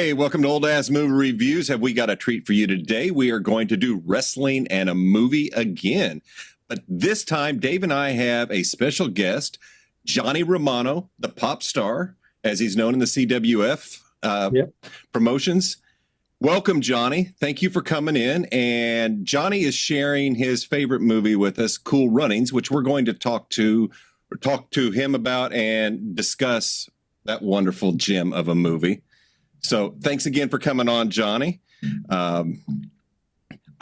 Hey, welcome to Old Ass Movie Reviews. Have we got a treat for you today? We are going to do wrestling and a movie again. But this time, Dave and I have a special guest, Johnny Romano, the pop star, as he's known in the CWF promotions. Welcome, Johnny. Thank you for coming in. And Johnny is sharing his favorite movie with us, Cool Runnings, which we're going to talk to him about and discuss that wonderful gem of a movie. So thanks again for coming on, Johnny. I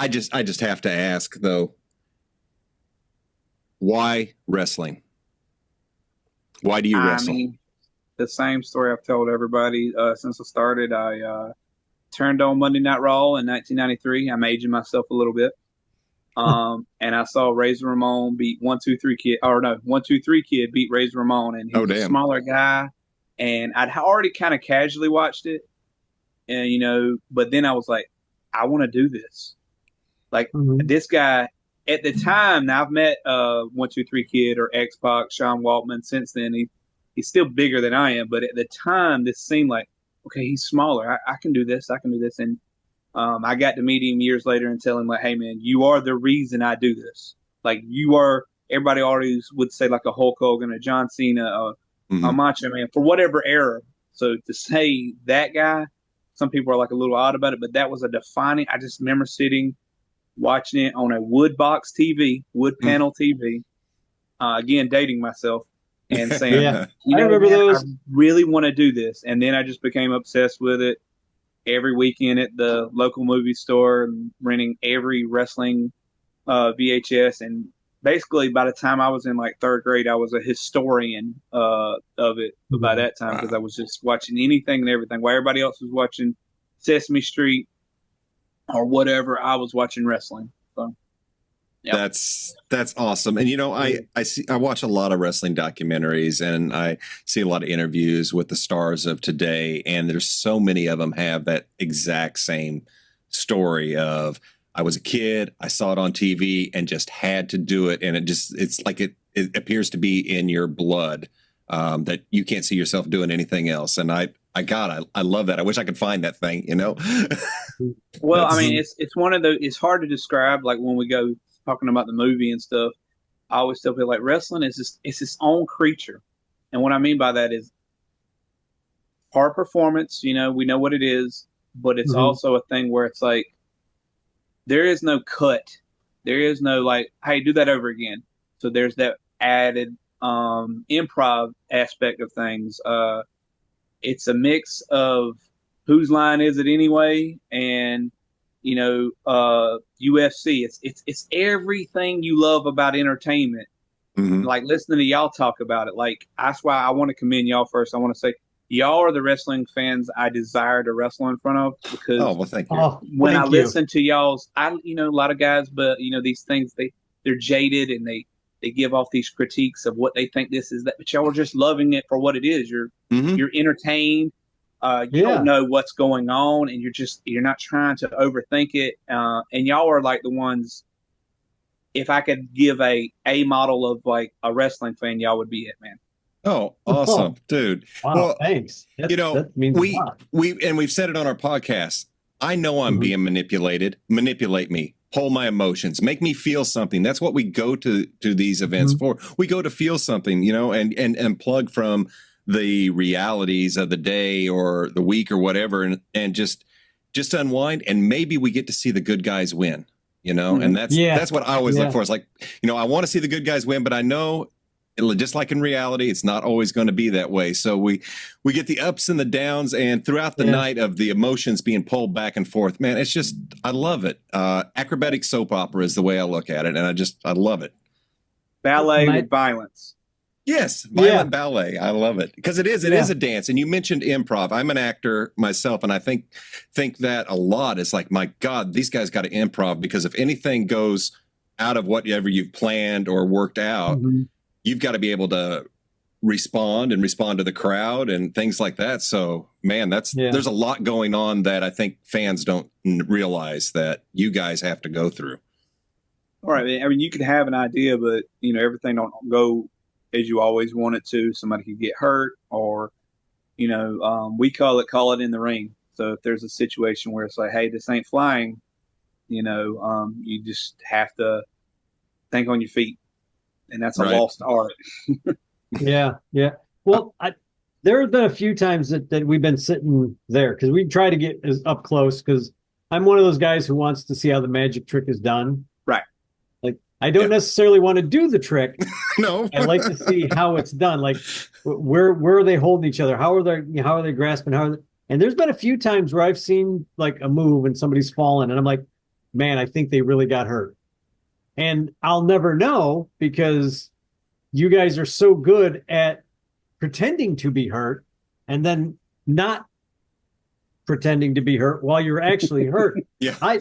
just have to ask, though, why wrestling? Why do you wrestle? I mean, the same story I've told everybody since I started. I turned on Monday Night Raw in 1993. I'm aging myself a little bit. And I saw Razor Ramon beat 123 Kid, or no, 123 Kid beat Razor Ramon, and he was a smaller guy. And I'd already kind of casually watched it, and but then I was like, I want to do this. Like this guy at the time. Now I've met 123 Kid or X-Pac, Sean Waltman. Since then, he's still bigger than I am. But at the time, this seemed like, okay, he's smaller. I can do this. I can do this. And I got to meet him years later and tell him, like, hey man, you are the reason I do this. Like, you are. Everybody always would say like a Hulk Hogan, a John Cena, a Macho Man, for whatever era. So to say that guy, some people are like a little odd about it, but that was a defining. I just remember sitting, watching it on a wood box TV, wood panel TV. Again, dating myself and saying, I remember those. I really want to do this. And then I just became obsessed with it. Every weekend at the local movie store, and renting every wrestling VHS. And basically, by the time I was in like third grade, I was a historian of it by that time, because I was just watching anything and everything. While everybody else was watching Sesame Street or whatever, I was watching wrestling. So, yep. That's awesome. And I watch a lot of wrestling documentaries, and I see a lot of interviews with the stars of today, and there's so many of them have that exact same story of, I was a kid, I saw it on TV and just had to do it. And it's like it appears to be in your blood, that you can't see yourself doing anything else. And I love that. I wish I could find that thing, Well, I mean, it's one of it's hard to describe. Like when we go talking about the movie and stuff, I always tell people like wrestling it's its own creature. And what I mean by that is hard performance, we know what it is, but it's also a thing where it's like, there is no cut. There is no like, hey, do that over again. So there's that added improv aspect of things. It's a mix of whose line is it anyway, and UFC. It's everything you love about entertainment. Like listening to y'all talk about it. Like, that's why I want to commend y'all first. I want to say, y'all are the wrestling fans I desire to wrestle in front of, because thank you. When I listen to y'all's, a lot of guys, but these things, they're jaded, and they give off these critiques of what they think this is, that, but y'all are just loving it for what it is. You're entertained. You don't know what's going on, and you're not trying to overthink it. And y'all are like the ones, if I could give a model of like a wrestling fan, y'all would be it, man. Oh, awesome, dude. Wow, well, thanks. That means a lot. We've said it on our podcast. I know I'm being manipulated. Manipulate me. Hold my emotions. Make me feel something. That's what we go to these events for. We go to feel something, and plug from the realities of the day or the week or whatever, and just unwind. And maybe we get to see the good guys win, and that's what I always look for. It's like, I want to see the good guys win, but I know, just like in reality, it's not always going to be that way. So we get the ups and the downs, and throughout the night of the emotions being pulled back and forth, man, it's just, I love it. Acrobatic soap opera is the way I look at it. And I love it. Ballet with violence. Yes. Violent ballet. I love it, because it is a dance. And you mentioned improv. I'm an actor myself, and I think that a lot. Is like, my God, these guys got to improv, because if anything goes out of whatever you've planned or worked out, you've got to be able to respond to the crowd and things like that. So, man, there's a lot going on that I think fans don't realize that you guys have to go through. All right. I mean, you can have an idea, but everything don't go as you always want it to. Somebody could get hurt, or we call it in the ring. So if there's a situation where it's like, hey, this ain't flying, you just have to think on your feet, and that's a lost art. Yeah. Well, there have been a few times that we've been sitting there because we try to get as up close because I'm one of those guys who wants to see how the magic trick is done. Right. Like I don't necessarily want to do the trick. No. I like to see how it's done. Like where are they holding each other? How are they grasping? And there's been a few times where I've seen like a move and somebody's fallen and I'm like, man, I think they really got hurt. And I'll never know because you guys are so good at pretending to be hurt and then not pretending to be hurt while you're actually hurt. Yeah. I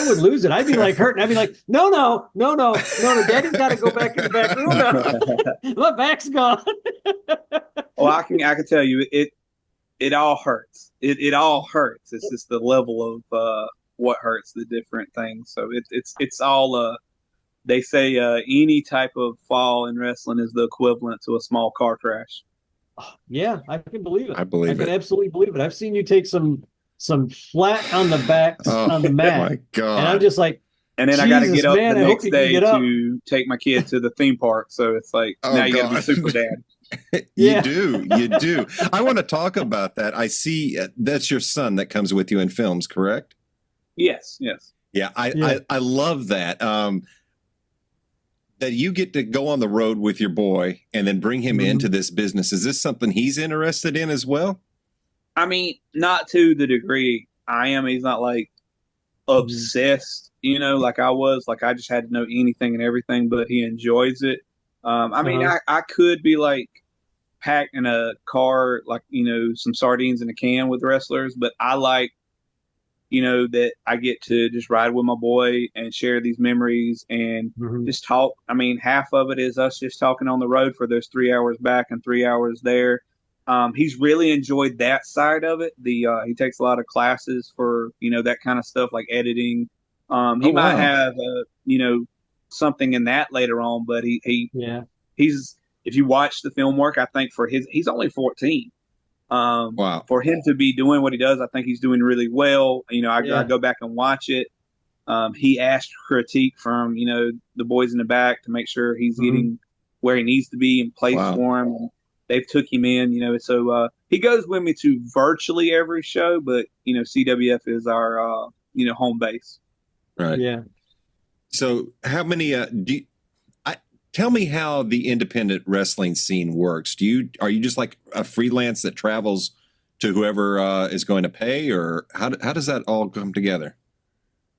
would lose it. I'd be like hurt and I'd be like, no, Daddy's got to go back in the back room now. My back's gone. Well, I can tell you it all hurts. It all hurts. It's just the level of what hurts, the different things. So it's all they say any type of fall in wrestling is the equivalent to a small car crash. Yeah, I can believe it. I can absolutely believe it. I've seen you take some flat on the backs on the mat. Oh my God. And I'm just like, and then I got to get up the next day to take my kid to the theme park. So it's like, now you got to be super dad. You do. I want to talk about that. I see that's your son that comes with you in films, correct? Yes. Yeah, I love that. That you get to go on the road with your boy and then bring him into this business. Is this something he's interested in as well? I mean, not to the degree I am. He's not like obsessed, like I was. Like I just had to know anything and everything, but he enjoys it. I mean, I could be like packed in a car, like, some sardines in a can with wrestlers, but I like, that I get to just ride with my boy and share these memories and just talk. I mean, half of it is us just talking on the road for those 3 hours back and 3 hours there. He's really enjoyed that side of it. He takes a lot of classes for, that kind of stuff like editing. He might have, something in that later on, but he's, if you watch the film work, I think he's only 14. Wow. For him to be doing what he does, I think he's doing really well. I go back and watch it. He asked critique from, the boys in the back to make sure he's getting where he needs to be in place for him. And they've took him in, so he goes with me to virtually every show, but, CWF is our, home base. Right. Yeah. So how many, tell me how the independent wrestling scene works. Are you just like a freelance that travels to whoever is going to pay, or how does that all come together?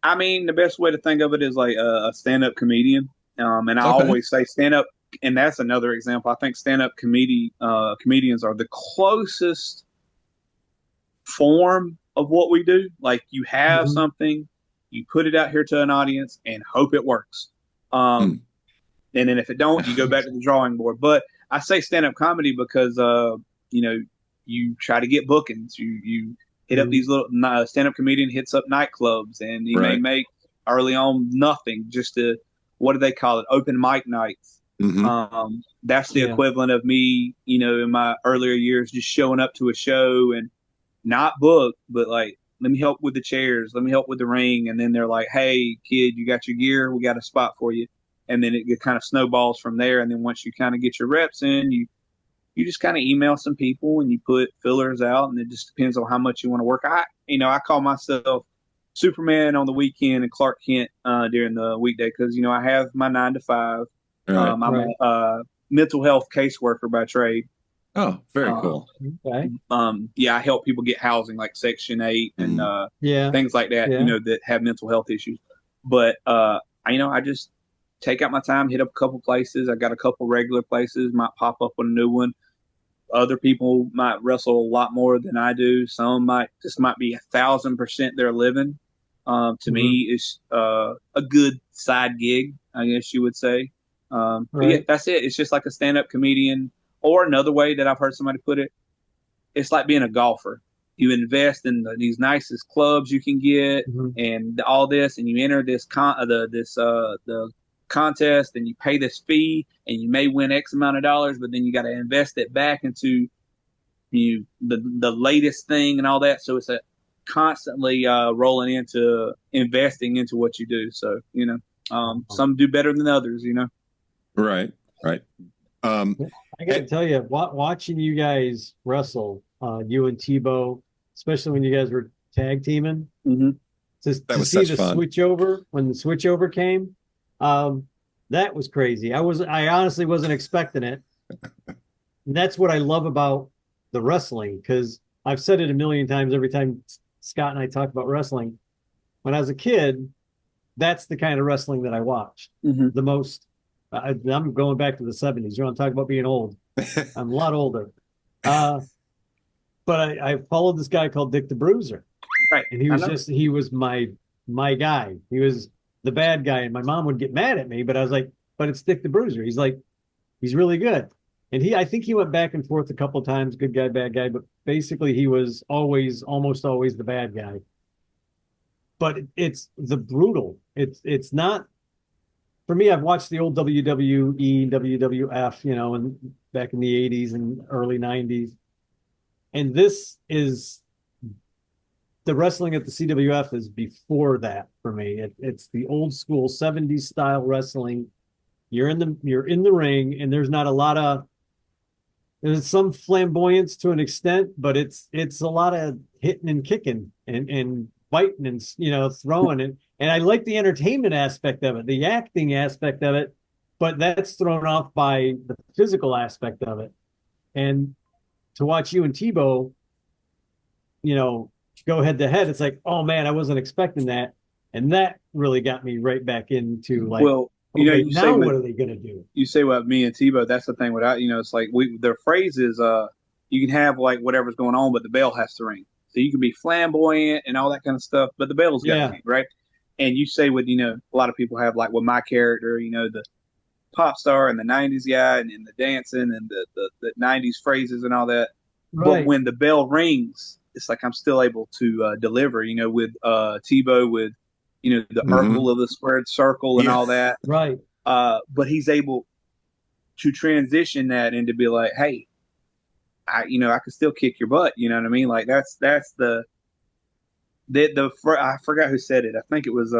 I mean, the best way to think of it is like a stand-up comedian. And I always say stand-up, and that's another example. I think stand-up comedians are the closest form of what we do. Like you have something, you put it out here to an audience and hope it works. And then if it don't, you go back to the drawing board. But I say stand-up comedy because, you try to get bookings. You hit up these little stand-up comedian hits up nightclubs, and he may make early on nothing, just what do they call it? Open mic nights. That's the equivalent of me, in my earlier years, just showing up to a show and not booked, but like, let me help with the chairs. Let me help with the ring. And then they're like, hey, kid, you got your gear? We got a spot for you. And then it kind of snowballs from there. And then once you kind of get your reps in, you just kind of email some people and you put fillers out, and it just depends on how much you want to work. I call myself Superman on the weekend and Clark Kent during the weekday because, I have my 9 to 5. I'm a mental health caseworker by trade. Oh, very cool. Okay. I help people get housing like Section 8 and things like that, that have mental health issues. But, I just take out my time, hit up a couple places. I got a couple regular places, might pop up with a new one. Other people might wrestle a lot more than I do. Some might be 1,000% their living. To me, it's a good side gig, I guess you would say. But yeah, that's it. It's just like a stand-up comedian, or another way that I've heard somebody put it. It's like being a golfer. You invest in these nicest clubs you can get, and all this, and you enter this the contest, and you pay this fee, and you may win X amount of dollars, but then you got to invest it back into the latest thing and all that. So constantly rolling into investing into what you do. So, some do better than others, Right. I got to tell you, watching you guys wrestle, you and Tebow, especially when you guys were tag teaming, Mm-hmm. to see the switchover when the switchover came, that was crazy. I honestly wasn't expecting it. And that's what I love about the wrestling, because I've said it a million times every time Scott and I talk about wrestling. When I was a kid, that's the kind of wrestling that I watched the most. I'm going back to the 70s. You want to talk about being old? I'm a lot older. But I followed this guy called Dick the Bruiser. Right. And he was my guy. He was the bad guy. And my mom would get mad at me, but I was like, but it's Dick the Bruiser. He's really good. And I think he went back and forth a couple of times, good guy, bad guy, but basically he was almost always the bad guy. But it's the brutal. It's not, for me, I've watched the old WWE, WWF, and back in the 80s and early 90s. And this is, the wrestling at the CWF is before that for me. It's the old school 70s style wrestling. You're in the ring, and there's some flamboyance to an extent, but it's a lot of hitting and kicking and biting and throwing it. And I like the entertainment aspect of it, the acting aspect of it, but that's thrown off by the physical aspect of it. And to watch you and Tebow, go head to head, it's like, oh man, I wasn't expecting that. And that really got me right back into like, well, okay, now what are they going to do? You say what me and Tebow, that's the thing without, it's like their phrase is, you can have like whatever's going on, but the bell has to ring. So you can be flamboyant and all that kind of stuff, but the bell's got to ring, right? And you say with, a lot of people have like with my character, the pop star and the 90s guy and the dancing and the 90s phrases and all that. Right. But when the bell rings, it's like I'm still able to deliver, with Tebow with, the Urkel of the squared circle and all that. Right. But he's able to transition that into be like, hey, I can still kick your butt. You know what I mean? Like that's the I forgot who said it. I think it was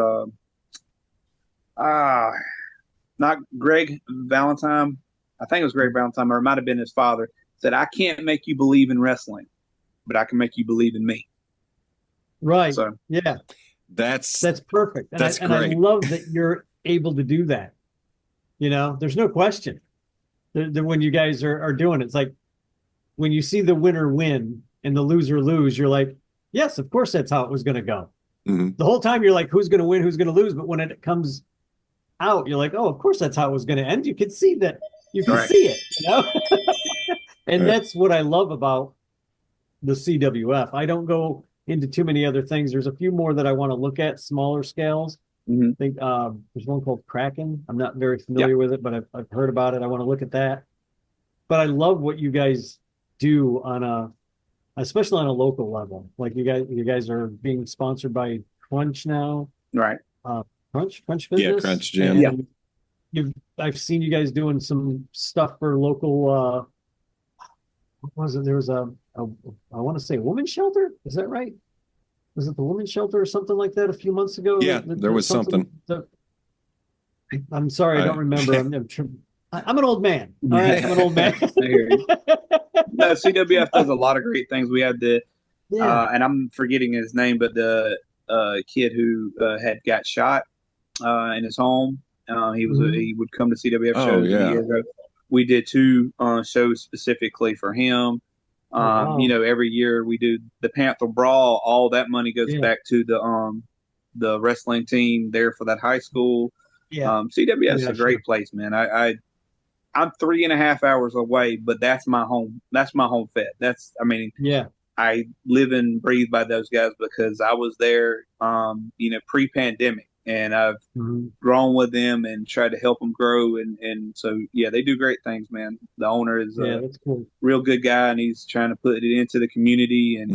not Greg Valentine. I think it was Greg Valentine, or it might have been his father. Said, I can't make you believe in wrestling, but I can make you believe in me. Right. So yeah, that's perfect. And that's great. And I love that you're able to do that. There's no question that when you guys are doing it, it's like when you see the winner win and the loser lose, you're like, yes, of course that's how it was going to go. Mm-hmm. The whole time you're like, who's going to win, who's going to lose? But when it comes out, you're like, oh, of course that's how it was going to end. You can see that. You can see it. And that's what I love about the CWF. I don't go into too many other things. There's a few more that I want to look at, smaller scales. Mm-hmm. I think there's one called Kraken. I'm not very familiar with it, but I've heard about it. I want to look at that. But I love what you guys do especially on a local level. Like you guys are being sponsored by Crunch now. Right. Crunch Fitness. Yeah, Crunch Gym. I've seen you guys doing some stuff for local what was it? There was I want to say a women's shelter. Is that right? Was it the women's shelter or something like that a few months ago? Yeah, there was something. I'm sorry, I don't remember. I'm an old man. All right, I'm an old man. No, CWF does a lot of great things. We had and I'm forgetting his name, but the kid who had got shot in his home. He would come to CWF shows years ago. We did 2 shows specifically for him. Every year we do the Panther Brawl. All that money goes back to the wrestling team there for that high school. CWF is a great place, man. I'm 3.5 hours away, but that's my home. That's my home fed. I live and breathe by those guys because I was there, pre-pandemic, and I've grown with them and tried to help them grow. And so, they do great things, man. The owner is that's cool. Real good guy, and he's trying to put it into the community. And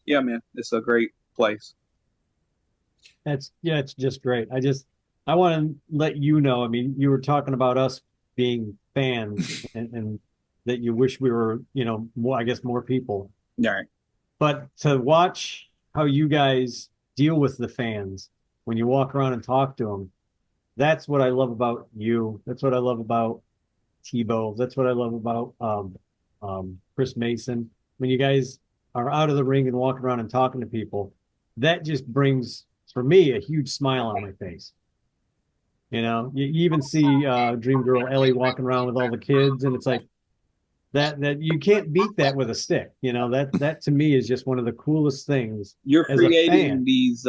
man, it's a great place. It's just great. I want to let you know. I mean, you were talking about us being fans, and that you wish we were, more people. All right. But to watch how you guys deal with the fans when you walk around and talk to them. That's what I love about you. That's what I love about Tebow. That's what I love about Chris Mason. When you guys are out of the ring and walking around and talking to people, that just brings, for me, a huge smile on my face. You even see Dream Girl Ellie walking around with all the kids, and it's like that you can't beat that with a stick. That to me is just one of the coolest things. You're as a creating fan. these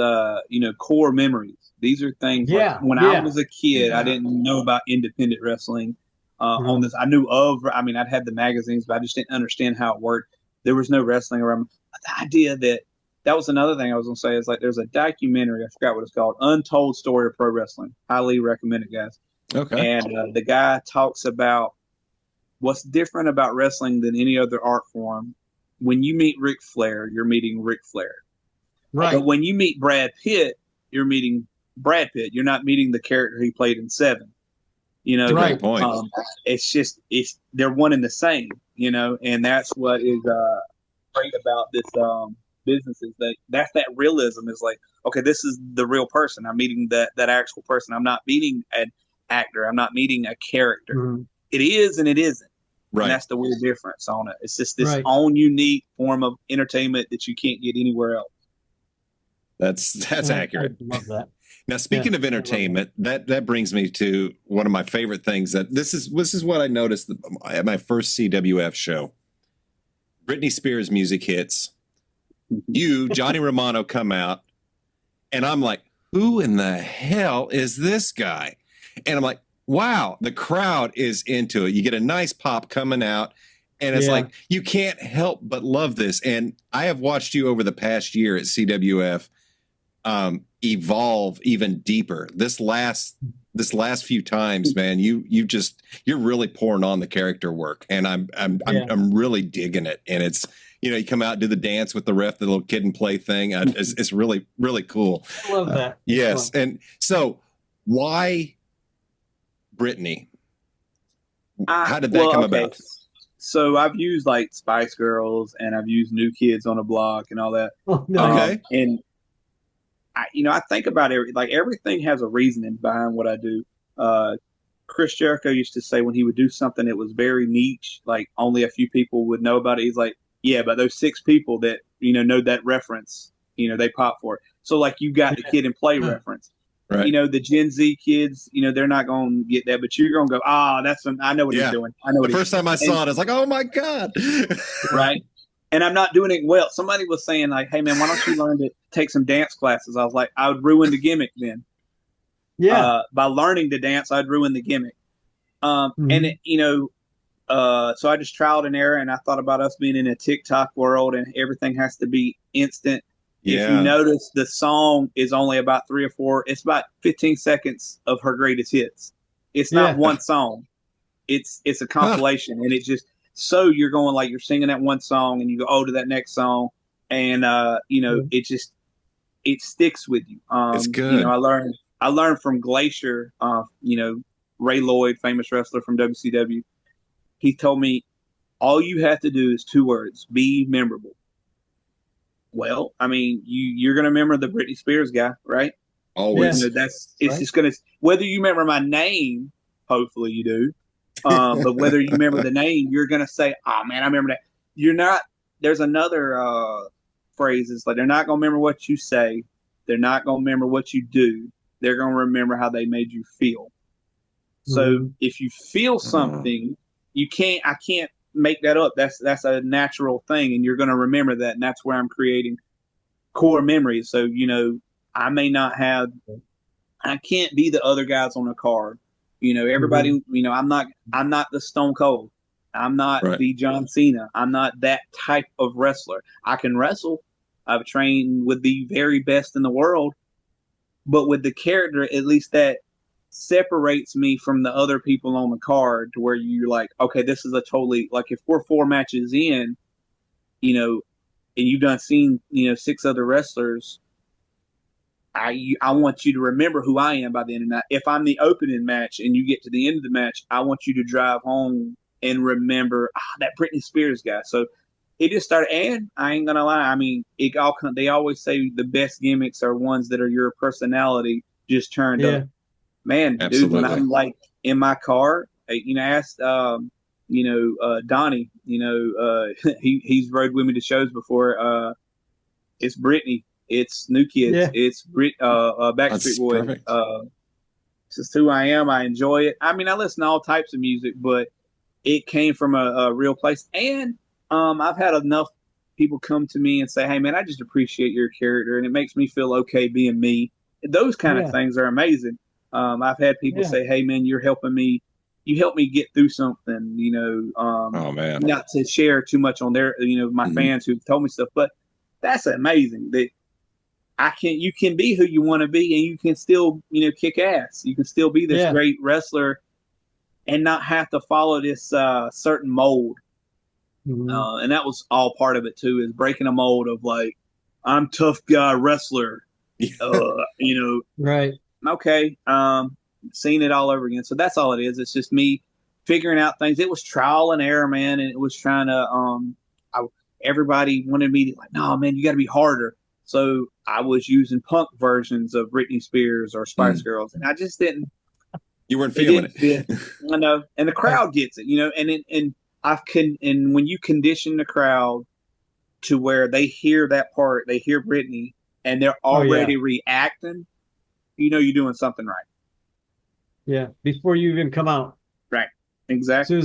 core memories. These are things like Yeah, when I yeah. was a kid, I Yeah. didn't know about independent wrestling. On Mhm. this, I knew of. I mean, I'd had the magazines, but I just didn't understand how it worked. There was no wrestling around. But the idea that was another thing I was going to say is like there's a documentary. I forgot what it's called. Untold Story of Pro Wrestling. Highly recommend it, guys. Okay. And the guy talks about what's different about wrestling than any other art form. When you meet Ric Flair, you're meeting Ric Flair. Right. But when you meet Brad Pitt, you're meeting Brad Pitt. You're not meeting the character he played in Seven. Great point. It's they're one and the same. And that's what is great about this business is that's that realism is like, okay, this is the real person. I'm meeting that actual person. I'm not meeting an actor. I'm not meeting a character. Mm-hmm. It is and it isn't. Right. And that's the weird difference on it. It's just this Right. own unique form of entertainment that you can't get anywhere else. That's accurate. I love that. Now, speaking of entertainment, that brings me to one of my favorite things. That this is what I noticed at my first CWF show. Britney Spears music hits. You, Johnny Romano, come out, and I'm like, who in the hell is this guy? And I'm like, wow, the crowd is into it. You get a nice pop coming out, and it's like, you can't help but love this. And I have watched you over the past year at CWF evolve even deeper. This last few times, man, you're really pouring on the character work, and I'm really digging it. And it's, you come out, do the dance with the ref, the little kid and play thing. It's really, really cool. I love that. Yes. And so why Brittany? How did that come about? So I've used like Spice Girls and I've used New Kids on the Block and all that. Oh, no. Okay. And I think about everything has a reasoning behind what I do. Chris Jericho used to say when he would do something that was very niche, like only a few people would know about it, he's like, yeah, but those 6 people that, know that reference, they pop for it. So like you got the Kid and Play reference. Right. The Gen Z kids, they're not going to get that, but you're going to go, I know what he's doing. I know what the first time I saw it, I was like, oh my God. Right. And I'm not doing it well. Somebody was saying like, hey man, why don't you learn to take some dance classes? I was like, I would ruin the gimmick then. Yeah. By learning to dance, I'd ruin the gimmick. And so I just trialed and error, and I thought about us being in a TikTok world and everything has to be instant. Yeah. If you notice, the song is only about 3 or 4. It's about 15 seconds of her greatest hits. It's not one song. It's a compilation, and it just so you're going like you're singing that one song, and you go to that next song, and it sticks with you. It's good. I learned from Glacier. Ray Lloyd, famous wrestler from WCW. He told me, all you have to do is 2 words: be memorable. Well, I mean, you're going to remember the Britney Spears guy, right? Always. Just going to, whether you remember my name, hopefully you do, but whether you remember the name, you're going to say, oh man, I remember that. You're not, there's another phrase, it's like, they're not going to remember what you say. They're not going to remember what you do. They're going to remember how they made you feel. So if you feel something, I can't make that up. That's a natural thing, and you're going to remember that, and that's where I'm creating core memories. So I may not have, I can't be the other guys on the card. Everybody. I'm not the Stone Cold. I'm not the John Cena. I'm not that type of wrestler. I can wrestle. I've trained with the very best in the world, but with the character, at least that separates me from the other people on the card to where you're like, okay, this is a totally, like if we're 4 matches in, and you've done seen, 6 other wrestlers, I want you to remember who I am by the end of the night. If I'm the opening match and you get to the end of the match, I want you to drive home and remember that Britney Spears guy. So it just started. And I ain't gonna lie, I mean, they always say the best gimmicks are ones that are your personality just turned up. Man, dude, when I'm like in my car, asked Donnie, he's rode with me to shows before. It's Brittany, it's New Kids, it's Backstreet Boys. This is who I am. I enjoy it. I mean, I listen to all types of music, but it came from a real place. And I've had enough people come to me and say, "Hey, man, I just appreciate your character, and it makes me feel okay being me." Those kind of things are amazing. I've had people say, "Hey, man, you're helping me. You helped me get through something." Oh man, not to share too much on their, my fans who've told me stuff, but that's amazing that you can be who you want to be, and you can still, kick ass. You can still be this great wrestler, and not have to follow this certain mold. And that was all part of it too, is breaking a mold of like, I'm tough guy wrestler. Right. Okay. Seeing it all over again. So that's all it is. It's just me figuring out things. It was trial and error, man. And it was trying to, everybody wanted me to like, no, man, you got to be harder. So I was using punk versions of Britney Spears or Spice Girls. And I just didn't. You weren't feeling it. I know. And the crowd gets it, and when you condition the crowd to where they hear that part, they hear Britney, and they're already reacting, you're doing something right. Yeah, before you even come out. Right, exactly. As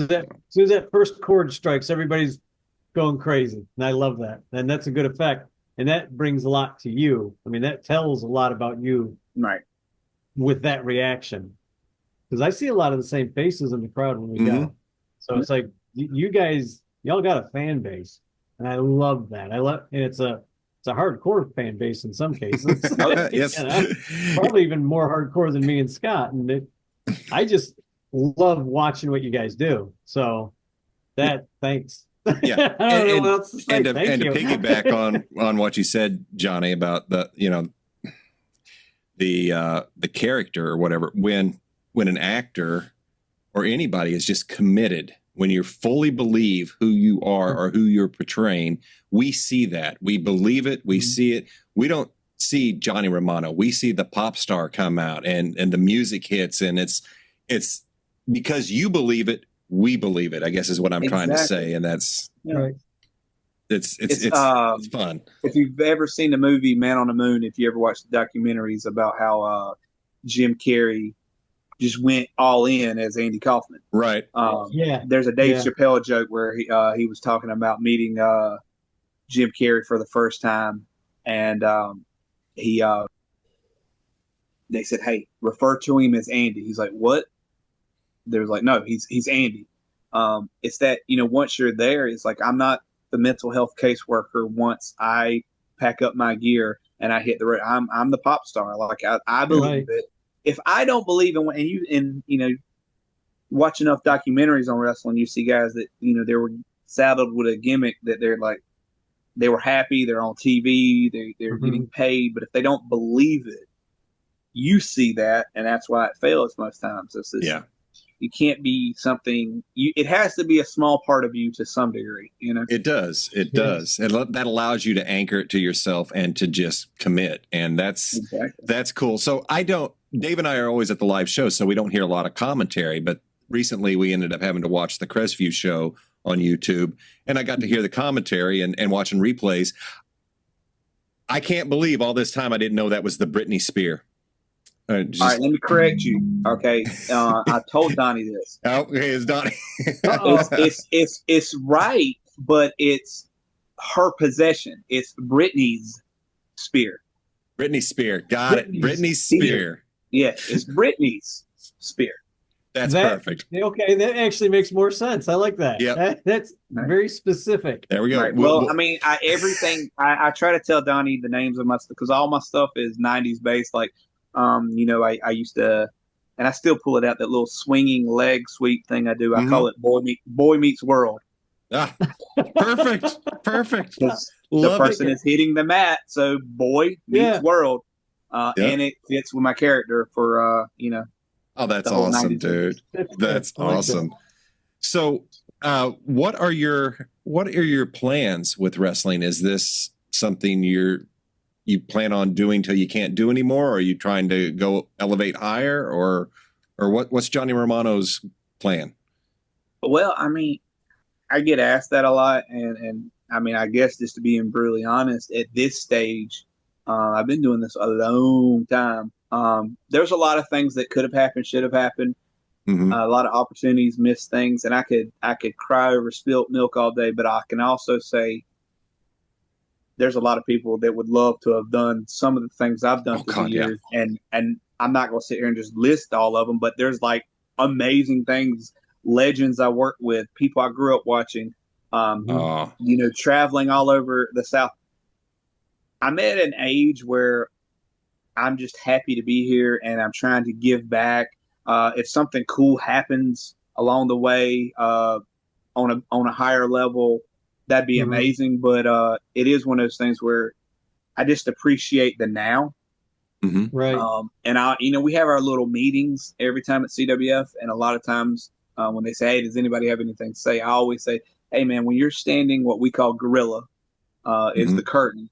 soon as that first chord strikes, everybody's going crazy, and I love that. And that's a good effect, and that brings a lot to you. I mean, that tells a lot about you, right? With that reaction, because I see a lot of the same faces in the crowd when we go. So it's like y'all got a fan base, and I love that. And it's a hardcore fan base in some cases. Yes. Probably even more hardcore than me and Scott. And I just love watching what you guys do. So thanks. Yeah. I don't know what else to say. And to piggyback on what you said, Johnny, about the character or whatever, when an actor or anybody is just committed, when you fully believe who you are or who you're portraying, we see that. We believe it. We see it. We don't see Johnny Romano. We see the pop star come out and the music hits, and it's because you believe it, we believe it, I guess is what I'm trying to say. And that's right. It's fun. If you've ever seen the movie Man on the Moon, if you ever watched the documentaries about how Jim Carrey just went all in as Andy Kaufman. Right. There's a Dave Chappelle joke where he was talking about meeting Jim Carrey for the first time, and they said, "Hey, refer to him as Andy." He's like, "What?" They was like, "No, he's Andy." It's that, once you're there, it's like, I'm not the mental health caseworker. Once I pack up my gear and I hit the road, I'm the pop star. Like I believe it. If I don't believe in watch enough documentaries on wrestling, you see guys that they were saddled with a gimmick that they're like, they were happy, they're on TV, they're getting paid, but if they don't believe it, you see that, and that's why it fails most times. You can't be something. It has to be a small part of you to some degree. It does. It does. And that allows you to anchor it to yourself and to just commit, and that's cool. So Dave and I are always at the live show, so we don't hear a lot of commentary. But recently, we ended up having to watch the Crestview show on YouTube, and I got to hear the commentary and watching replays. I can't believe all this time I didn't know that was the Britney Spear. All right, let me correct you. Okay, I told Donnie this. Okay, it's Donnie. it's right, but it's her possession. It's Britney's spear. Britney Spear, got it. Britney Spear. Yeah, it's Britney's spear. That's perfect. Okay, that actually makes more sense. I like that. Yeah, that's very specific. There we go. Right. Well, I mean, I try to tell Donnie the names of my stuff because all my stuff is 90s based. Like, I used to, and I still pull it out, that little swinging leg sweep thing I do. I call it Boy Meets World. Ah, perfect. The person is hitting the mat, so Boy Meets World. And it fits with my character for, Oh, that's awesome, dude. That's awesome. So What are your plans with wrestling? Is this something you plan on doing till you can't do anymore? Or are you trying to go elevate higher, or what's Johnny Romano's plan? Well, I mean, I get asked that a lot, and I mean, I guess just to be brutally honest, at this stage, I've been doing this a long time. There's a lot of things that could have happened, should have happened. Mm-hmm. A lot of opportunities, missed things, and I could cry over spilt milk all day. But I can also say there's a lot of people that would love to have done some of the things I've done through the years, and I'm not going to sit here and just list all of them, but there's like amazing things, legends I worked with, people I grew up watching, traveling all over the South. I'm at an age where I'm just happy to be here, and I'm trying to give back. If something cool happens along the way, on a higher level, that'd be amazing. But it is one of those things where I just appreciate the now. Mm-hmm. Right. And we have our little meetings every time at CWF, and a lot of times when they say, "Hey, does anybody have anything to say?" I always say, "Hey, man, when you're standing, what we call gorilla, is the curtain."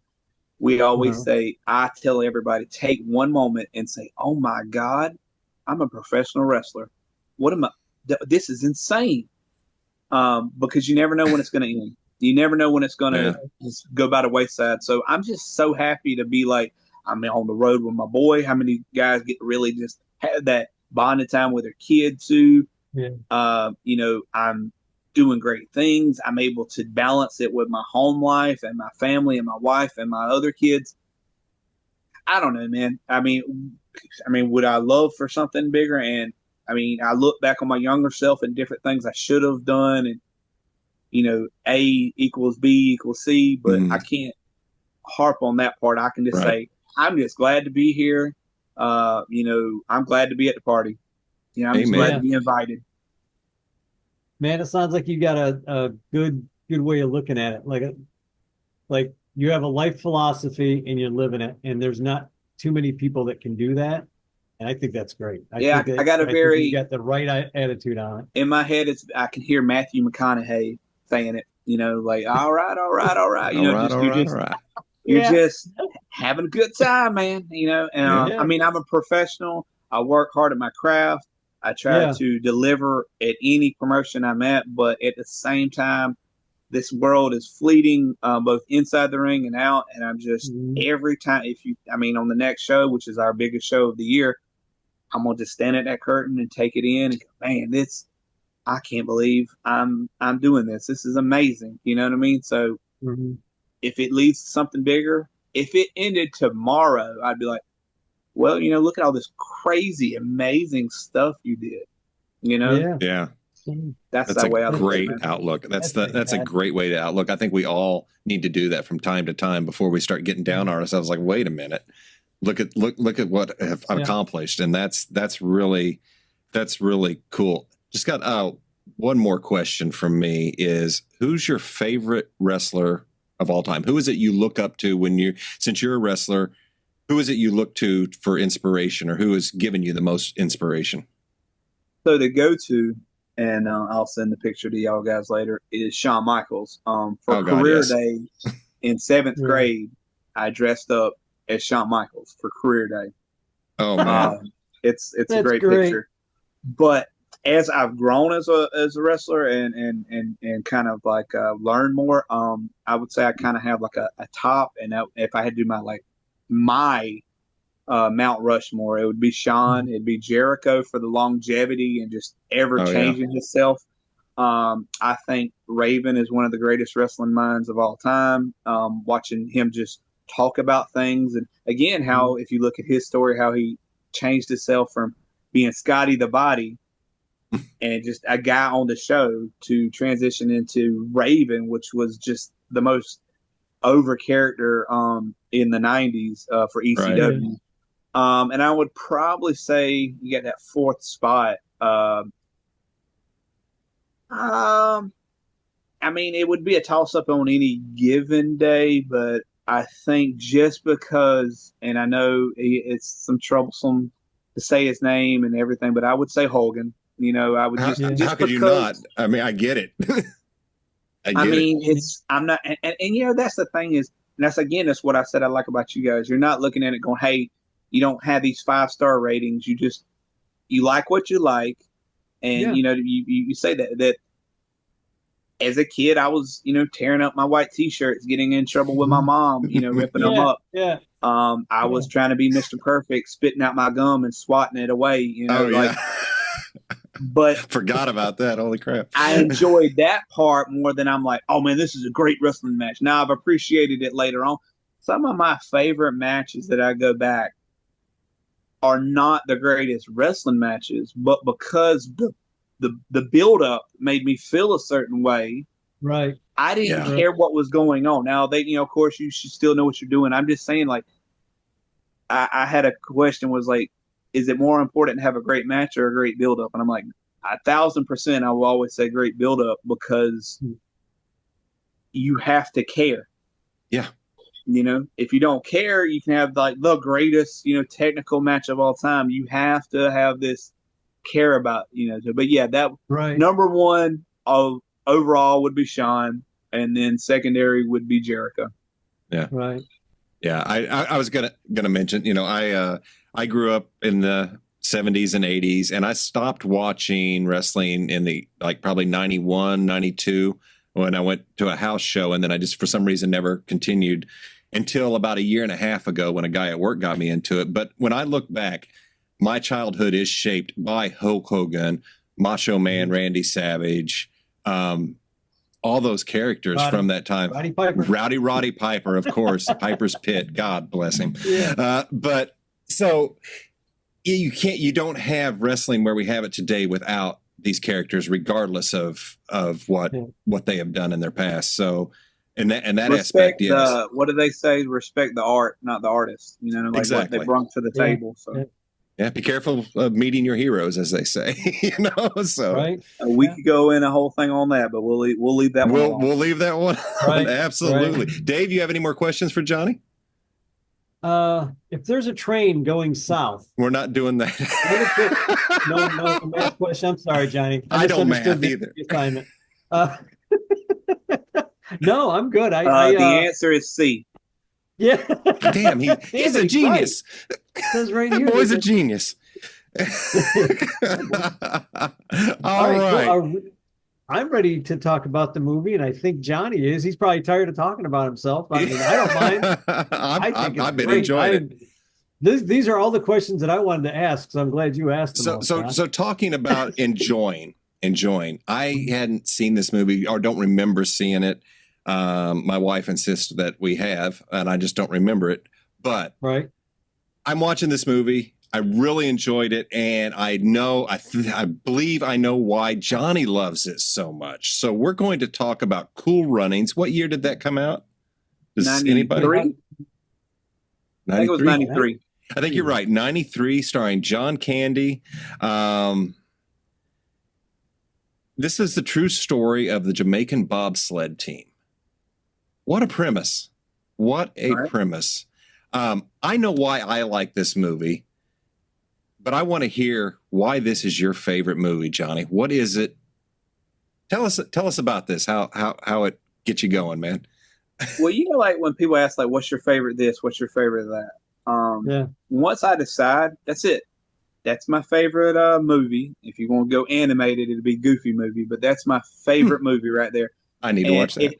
We always say, I tell everybody, take one moment and say, "Oh my God, I'm a professional wrestler. What am I? This is insane." Because you never know when it's going to end. You never know when it's going to just go by the wayside. So I'm just so happy to be like, I'm on the road with my boy. How many guys get to really just have that bonding time with their kid too? Yeah. I'm doing great things. I'm able to balance it with my home life and my family and my wife and my other kids. I don't know, man. I mean, would I love for something bigger? And I mean, I look back on my younger self and different things I should have done, and A equals B equals C, but I can't harp on that part. I can just say, I'm just glad to be here. I'm glad to be at the party. I'm just glad to be invited. Man, it sounds like you got a good way of looking at it. Like you have a life philosophy and you're living it, and there's not too many people that can do that. And I think that's great. I got you got the right attitude on it. In my head, I can hear Matthew McConaughey saying it, like, all right. You're just having a good time, man, I mean, I'm a professional. I work hard at my craft. I try to deliver at any promotion I'm at, but at the same time, this world is fleeting, both inside the ring and out. And I'm just every time, on the next show, which is our biggest show of the year, I'm going to just stand at that curtain and take it in and go, man, I can't believe I'm doing this. This is amazing. You know what I mean? So if it leads to something bigger, if it ended tomorrow, I'd be like, well, look at all this crazy, amazing stuff you did. Yeah. That's the way a great outlook. That's a great way to outlook. I think we all need to do that from time to time before we start getting down on ourselves. Like, wait a minute, look at what I've accomplished, and that's really cool. Just got one more question from me is, who's your favorite wrestler of all time? Who is it you look up to since you're a wrestler? Who is it you look to for inspiration, or who has given you the most inspiration? So the go-to, and I'll send the picture to y'all guys later, is Shawn Michaels. For career day in 7th grade, I dressed up as Shawn Michaels for career day. Oh man, it's a great picture. But as I've grown as a wrestler and kind of like learn more, I would say I kind of have like a top, and if I had to do my Mount Rushmore, it would be Shawn, it'd be Jericho for the longevity and just ever changing himself. I think Raven is one of the greatest wrestling minds of all time. Watching him just talk about things, and again, how if you look at his story, how he changed himself from being Scotty the Body and just a guy on the show to transition into Raven, which was just the most over character in the 90s for ECW. Right. And I would probably say you get that 4th spot. It would be a toss-up on any given day, but I think just because, and I know it's some troublesome to say his name and everything, but I would say Hogan. You know, I would just how could you not? I mean, I get it. I mean, I'm not, and you know, that's the thing is, and that's what I said I like about you guys. You're not looking at it going, hey, you don't have these 5-star ratings. You like what you like, and you know, you say that as a kid, I was, you know, tearing up my white T-shirts, getting in trouble with my mom, you know, ripping them up. Yeah. I was trying to be Mr. Perfect, spitting out my gum and swatting it away, you know, but forgot about that. Holy crap. I enjoyed that part more than I'm like, oh man, this is a great wrestling match. Now I've appreciated it later on. Some of my favorite matches that I go back are not the greatest wrestling matches, but because the build up made me feel a certain way. Right. I didn't care what was going on. Now you know, of course you should still know what you're doing. I'm just saying, like, I had a question was like, is it more important to have a great match or a great build up? And I'm like, 1,000%, I will always say great build up because you have to care. Yeah. You know, if you don't care, you can have like the greatest, you know, technical match of all time. You have to have this care about, you know, but yeah, that number one of overall would be Shawn, and then secondary would be Jericho. Yeah. Right. Yeah. I was gonna mention, you know, I grew up in the 70s and 80s, and I stopped watching wrestling in the like probably 91, 92 when I went to a house show, and then I just for some reason never continued until about a year and a half ago when a guy at work got me into it. But when I look back, my childhood is shaped by Hulk Hogan, Macho Man, Randy Savage, all those characters from that time. Roddy Piper, of course, Piper's Pit. God bless him. Yeah. But so you don't have wrestling where we have it today without these characters, regardless of what they have done in their past. So, and that respect aspect, yes. What do they say? Respect the art, not the artist. You know, like what they brought to the table. So. Yeah, be careful of meeting your heroes, as they say. You know, so we could go in a whole thing on that, but we'll leave that one. We'll leave that one. Absolutely. Dave, you have any more questions for Johnny? If there's a train going south, we're not doing that. No math question. I'm sorry, Johnny. I don't math either. Assignment. No, I'm good. The answer is C. Yeah. Damn, he's a genius. Right. Says right here. The boy's a genius. All right. Well, I'm ready to talk about the movie, and I think Johnny is. He's probably tired of talking about himself. I mean, I don't mind. I've been enjoying it. These are all the questions that I wanted to ask, so I'm glad you asked them. So talking about enjoying, I hadn't seen this movie or don't remember seeing it. My wife insists that we have, and I just don't remember it. But I'm watching this movie. I really enjoyed it, and I believe I know why Johnny loves it so much. So we're going to talk about Cool Runnings. What year did that come out? Does 93? Anybody? I think it was 93. I think you're right. 93, starring John Candy. This is the true story of the Jamaican bobsled team. What a premise. What a premise. I know why I like this movie, but I want to hear why this is your favorite movie, Johnny. What is it? Tell us about this, how it gets you going, man. Well, you know, like when people ask, like, what's your favorite this? What's your favorite that? Once I decide, that's it. That's my favorite movie. If you want to go animated, it'll be Goofy movie, but that's my favorite movie right there. I need to watch that.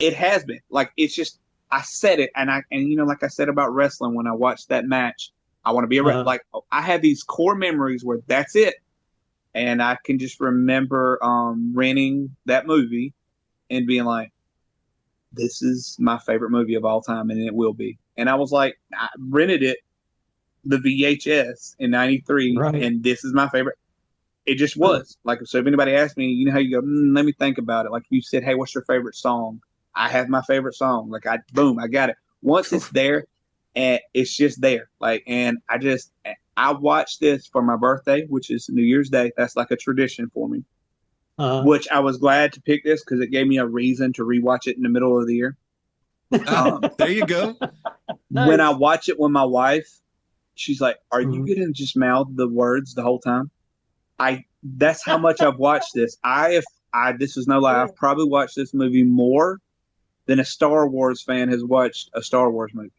It has been. Like, it's just, I said it, and you know, like I said about wrestling, when I watched that match, I want to be a like, I have these core memories where that's it. And I can just remember renting that movie and being like, this is my favorite movie of all time, and it will be. And I was like, I rented it, the VHS in 93, and this is my favorite. It just was. Like, so if anybody asked me, you know how you go, let me think about it. Like you said, hey, what's your favorite song? I have my favorite song. Like, I got it. Once it's there, and it's just there. Like, and I watched this for my birthday, which is New Year's Day. That's like a tradition for me. Which I was glad to pick this because it gave me a reason to rewatch it in the middle of the year. There you go. Nice. When I watch it with my wife, she's like, "Are you going to just mouth the words the whole time?" That's how much I've watched this. This is no lie. I've probably watched this movie more than a Star Wars fan has watched a Star Wars movie.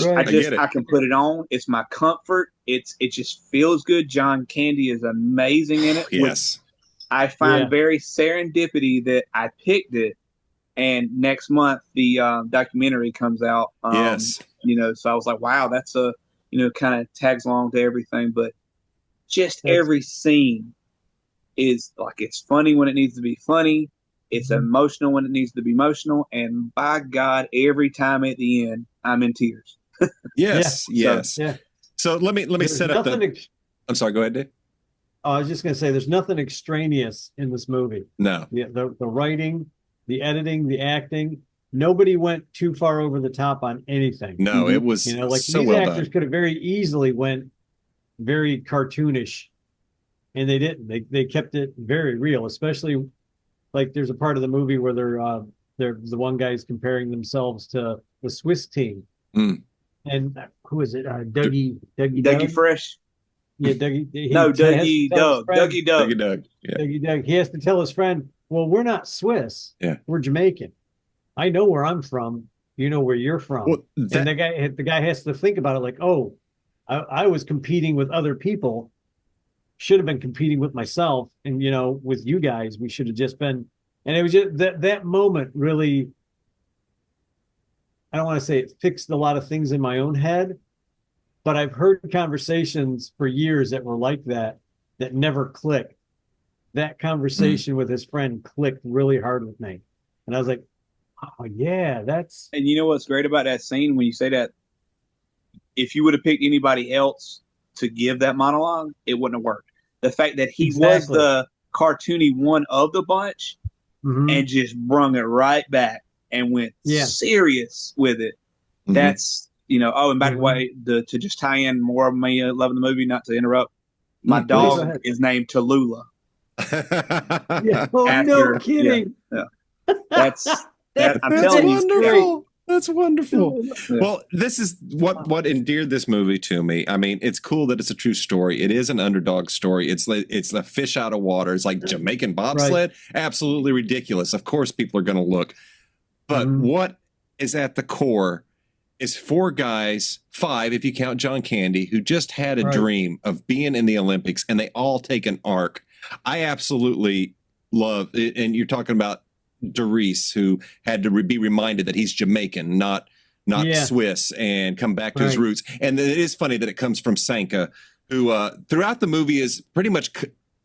Right. I can put it on. It's my comfort. It just feels good. John Candy is amazing in it. Yes. I find very serendipity that I picked it. And next month the documentary comes out. Yes. So I was like, wow, that's kind of tags along to everything. But just every scene is like, it's funny when it needs to be funny. It's emotional when it needs to be emotional. And by God, every time at the end, I'm in tears. Yes. So let me There's set up I'm sorry, go ahead, Dave. I was just going to say, there's nothing extraneous in this movie. No. Yeah, the writing, the editing, the acting, nobody went too far over the top on anything. No, it was like so these well actors done. could have very easily went very cartoonish, and they didn't. They kept it very real, especially like there's a part of the movie where they're the one guy's comparing themselves to the Swiss team. And who is it? Dougie Fresh. Yeah, Dougie. Dougie Doug. Dougie Doug. Dougie Doug. Yeah. Dougie Doug. He has to tell his friend, well, we're not Swiss. Yeah. We're Jamaican. I know where I'm from. You know where you're from. Well, and the guy has to think about it like, oh, I was competing with other people. Should have been competing with myself. And, with you guys, we should have just been. And it was just that moment really, I don't want to say it fixed a lot of things in my own head, but I've heard conversations for years that were like that never clicked. That conversation with his friend clicked really hard with me. And I was like, oh, yeah, that's... And you know what's great about that scene when you say that? If you would have picked anybody else to give that monologue, it wouldn't have worked. The fact that he was the cartoony one of the bunch and just brung it right back and went serious with it. That's, and by the way, to just tie in more of me loving the movie, not to interrupt, my dog is named Tallulah. No kidding. Yeah. That's I'm telling you. That's wonderful. Yeah. Well, this is what endeared this movie to me. I mean, it's cool that it's a true story. It is an underdog story. It's a fish out of water. It's like Jamaican bobsled. Right. Absolutely ridiculous. Of course, people are going to look. But what is at the core is 4 guys, 5 if you count John Candy, who just had a dream of being in the Olympics, and they all take an arc. I absolutely love it. And you're talking about Doris, who had to be reminded that he's Jamaican, not Swiss, and come back to his roots. And it is funny that it comes from Sanka, who throughout the movie is pretty much,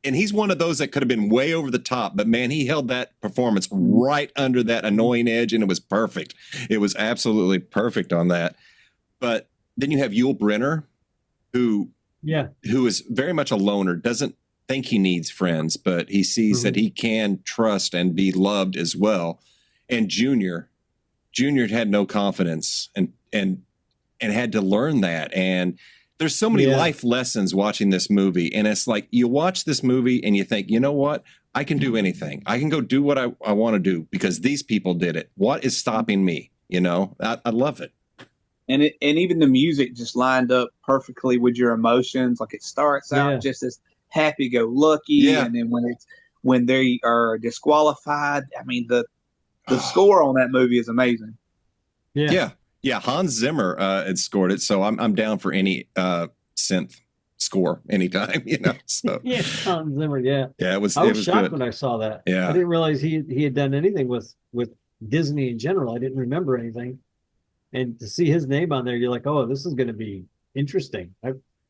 and he's one of those that could have been way over the top, but man, he held that performance right under that annoying edge, and it was perfect. It was absolutely perfect on that. But then you have Yul Brynner, who is very much a loner, doesn't think he needs friends, but he sees that he can trust and be loved as well. And Junior had no confidence and had to learn that. And there's so many life lessons watching this movie. And it's like, you watch this movie and you think, you know what? I can do anything. I can go do what I want to do because these people did it. What is stopping me? I love it. And even the music just lined up perfectly with your emotions. Like it starts out just as happy-go-lucky, and then when they are disqualified, I mean the score on that movie is amazing. Yeah. Hans Zimmer had scored it, so I'm down for any synth score anytime. So Hans Zimmer. It was. I was shocked good when I saw that. Yeah, I didn't realize he had done anything with Disney in general. I didn't remember anything, and to see his name on there, you're like, oh, this is going to be interesting.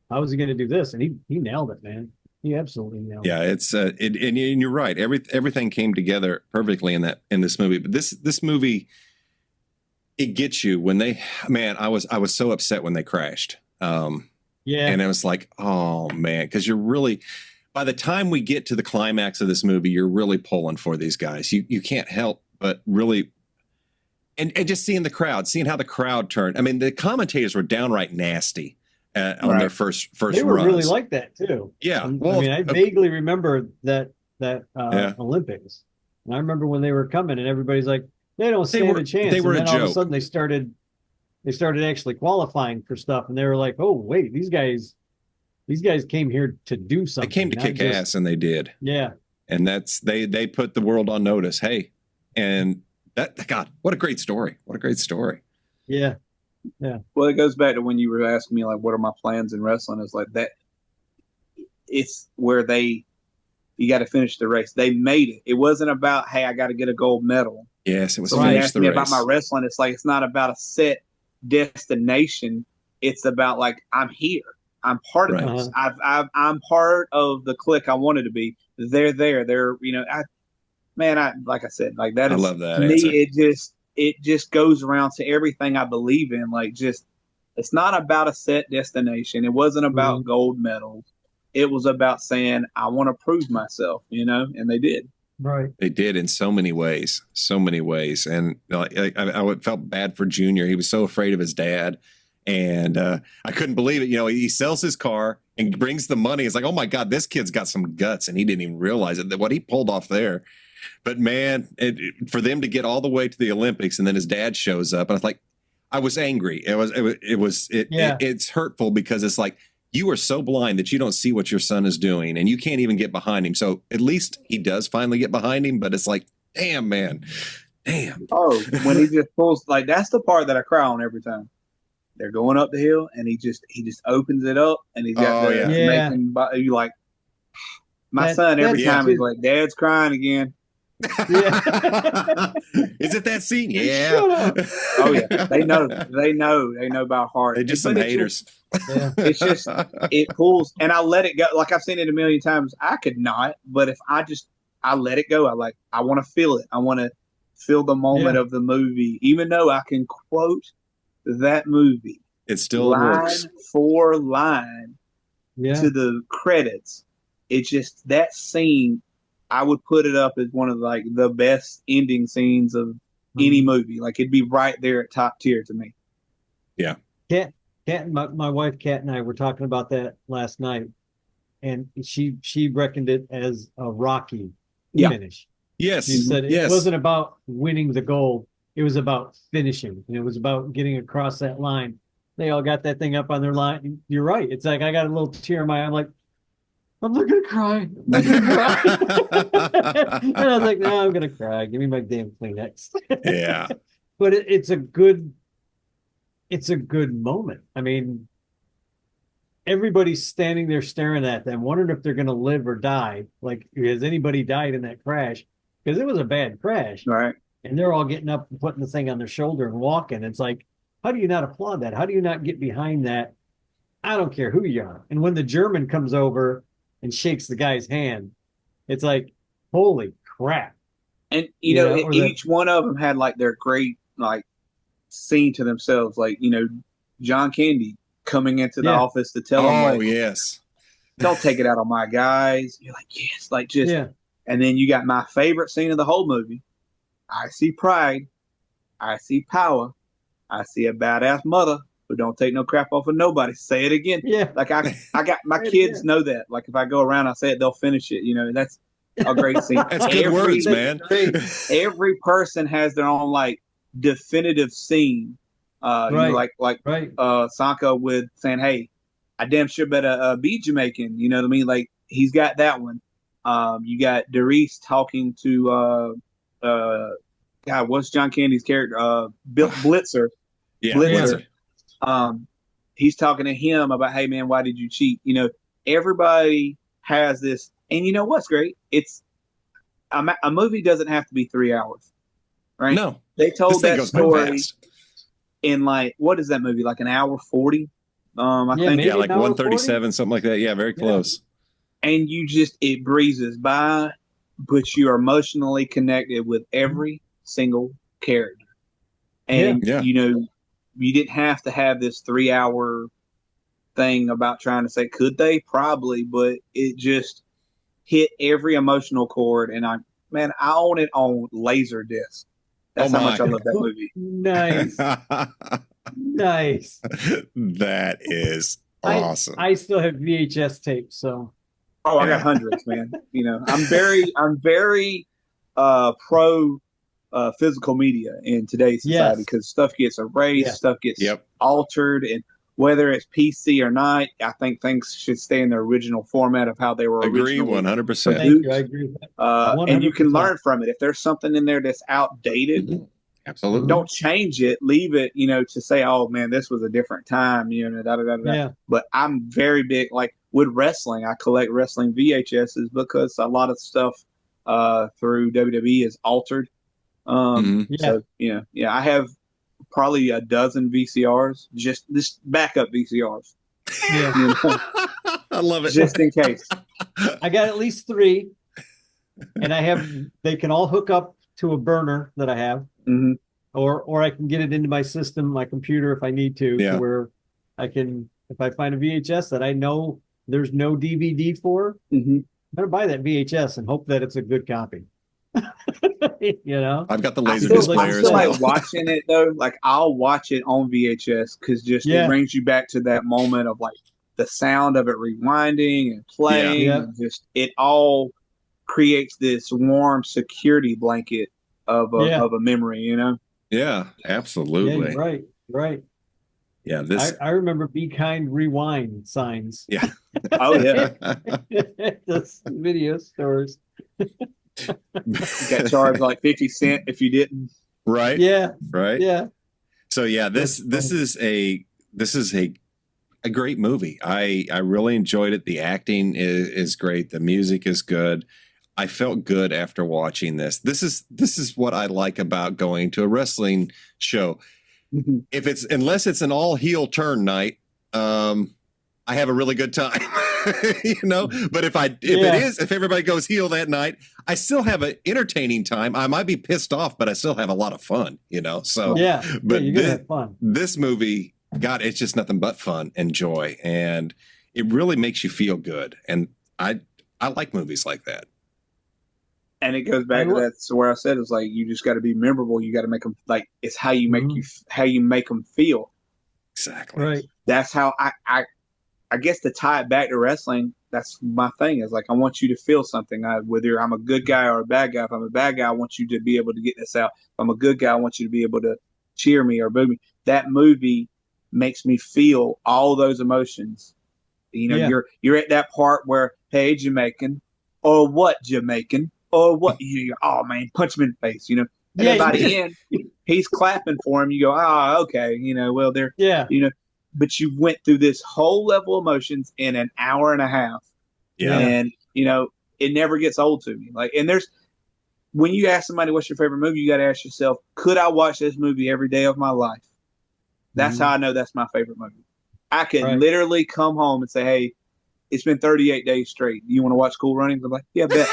How is he going to do this? And he nailed it, man. He absolutely nailed it. Yeah, it's and you're right. Everything came together perfectly in this movie. But this movie, it gets you when I was so upset when they crashed. And it was like, oh man, because you're really, by the time we get to the climax of this movie, you're really pulling for these guys. You can't help but really, and just seeing the crowd, seeing how the crowd turned. I mean, the commentators were downright nasty. On their first they were runs. Really like that too. Yeah, I vaguely remember that Olympics, and I remember when they were coming, and everybody's like, they don't stand a chance. They were and then a all joke. Of a sudden, they started actually qualifying for stuff, and they were like, oh wait, these guys These guys came here to do They something. came to kick ass, and they did. Yeah. And that's they put the world on notice. Hey, and that, God, what a great story. What a great story. Yeah. Yeah. Well, it goes back to when you were asking me, like, what are my plans in wrestling? It's like that. It's where you got to finish the race. They made it. It wasn't about, hey, I got to get a gold medal. Yes, it was So when you finish ask the me race. about my wrestling, it's like, it's not about a set destination. It's about, like, I'm here. I'm part of Right. this. I'm part of the clique I wanted to be. They're there. They're, like I said, like that I is, love that to me, answer. it just goes around to everything I believe in. Like, just, it's not about a set destination. It wasn't about gold medals. It was about saying, I want to prove myself, and they did. Right. They did in so many ways, and I felt bad for Junior. He was so afraid of his dad, and I couldn't believe it. He sells his car and brings the money. It's like, oh my God, this kid's got some guts, and he didn't even realize it. What he pulled off there. But man, for them to get all the way to the Olympics, and then his dad shows up, and I was like, I was angry. It's hurtful because it's like, you are so blind that you don't see what your son is doing, and you can't even get behind him. So at least he does finally get behind him, but it's like, damn, man. Damn. Oh, when he just pulls, like, that's the part that I cry on every time. They're going up the hill, and he just opens it up, and he's got you like, my son every time he's like, Dad's crying again. Yeah. Is it that scene? Yeah. Oh yeah. They know by heart. They're just some haters. It's just, it pulls, and I let it go. Like, I've seen it a million times. I could not, but if I let it go. I want to feel it. I want to feel the moment of the movie, even though I can quote that movie. It still line works for line to the credits. It's just that scene. I would put it up as one of the best ending scenes of any movie. Like, it'd be right there at top tier to me. Yeah. Kat, my wife Kat and I were talking about that last night, and she reckoned it as a Rocky finish. Yes. She said it wasn't about winning the gold; it was about finishing. And it was about getting across that line. They all got that thing up on their line. You're right. It's like I got a little tear in my eye. I'm like, I'm not gonna cry. And I was like, no, I'm gonna cry. Give me my damn Kleenex. Yeah. But it's a good moment. I mean, everybody's standing there staring at them, wondering if they're gonna live or die. Like, has anybody died in that crash? Because it was a bad crash. Right. And they're all getting up and putting the thing on their shoulder and walking. It's like, how do you not applaud that? How do you not get behind that? I don't care who you are. And when the German comes over and shakes the guy's hand, it's like, holy crap. And each one of them had their great scene to themselves. John Candy coming into the office to tell them, yes, don't take it out on my guys. You're like, yes, and then you got my favorite scene of the whole movie. I see pride, I see power, I see a badass mother who don't take no crap off of nobody. Say it again. Yeah. Like, I got my kids know that. Like, if I go around, I say it, they'll finish it. That's a great scene. That's good words, man. Every person has their own definitive scene. Sanka with saying, "Hey, I damn sure better be Jamaican." You know what I mean? Like, he's got that one. You got Darius talking to God, what's John Candy's character? Blitzer. Yeah, Blitzer. He's talking to him about, hey man, why did you cheat? Everybody has this, and you know what's great? It's a movie doesn't have to be 3 hours, right? No, they told that story in what is that movie? Like an hour 40? I think. Yeah, like 137, something like that. Yeah, very close. And it breezes by, but you are emotionally connected with every single character, and you didn't have to have this 3 hour thing about trying to say, could they? Probably, but it just hit every emotional chord. And I own it on Laserdisc. That's how much I love that movie. Nice. Nice. That is awesome. I still have VHS tapes, so. Oh, I got hundreds, man. I'm very pro physical media in today's society, because stuff gets erased, stuff gets altered, and whether it's PC or not, I think things should stay in their original format of how they were Agree, originally 100%. Thank you. I agree with that. and you can 100%. learn from it. If there's something in there that's outdated, Mm-hmm. Absolutely. don't change it. Leave it, to say, oh man, this was a different time, da da da da. Yeah. But I'm very big, like with wrestling. I collect wrestling VHSs because a lot of stuff through WWE is altered. So I have probably a dozen VCRs, just this backup VCRs. Yeah. I love it. Just in case. I got at least 3, and they can all hook up to a burner that I have, or I can get it into my system, my computer, if I need to where I can, if I find a VHS that I know there's no DVD for, I'm gonna buy that VHS and hope that it's a good copy. I've got the laser display. displayer I as feel well. like watching it though, like I'll watch it on VHS because it brings you back to that moment of like the sound of it rewinding and playing, and just it all creates this warm security blanket of a memory, Yeah, absolutely. Yeah, right. Yeah, I remember Be Kind Rewind signs. Yeah. Oh yeah. Those video stores. You got charged like 50 cents if you didn't. Right. Yeah. Right. Yeah. So yeah, this is a great movie. I really enjoyed it. The acting is great. The music is good. I felt good after watching this. This is what I like about going to a wrestling show. Unless it's an all heel turn night, I have a really good time. But if everybody goes heel that night, I still have an entertaining time. I might be pissed off, but I still have a lot of fun, So but you're gonna have fun. This movie, God, it's just nothing but fun and joy, and it really makes you feel good. And I like movies like that. And it goes back to that. So where I said it's like you just got to be memorable. You got to make them like it's how you make how you make them feel. Exactly. Right. That's how I guess to tie it back to wrestling. That's my thing. Is like I want you to feel something. Whether I'm a good guy or a bad guy. If I'm a bad guy, I want you to be able to get this out. If I'm a good guy, I want you to be able to cheer me or boo me. That movie makes me feel all those emotions. You're at that part where, hey, Jamaican, or what Jamaican, or what? Oh man, punch him in the face. And then by the end, he's clapping for him. You go, okay. Well, they're but you went through this whole level of emotions in an hour and a half. Yeah, and it never gets old to me. Like, and when you ask somebody what's your favorite movie, you got to ask yourself, could I watch this movie every day of my life? That's how I know that's my favorite movie. I can literally come home and say, hey, it's been 38 days straight. You want to watch Cool Runnings? I'm like, yeah, bet.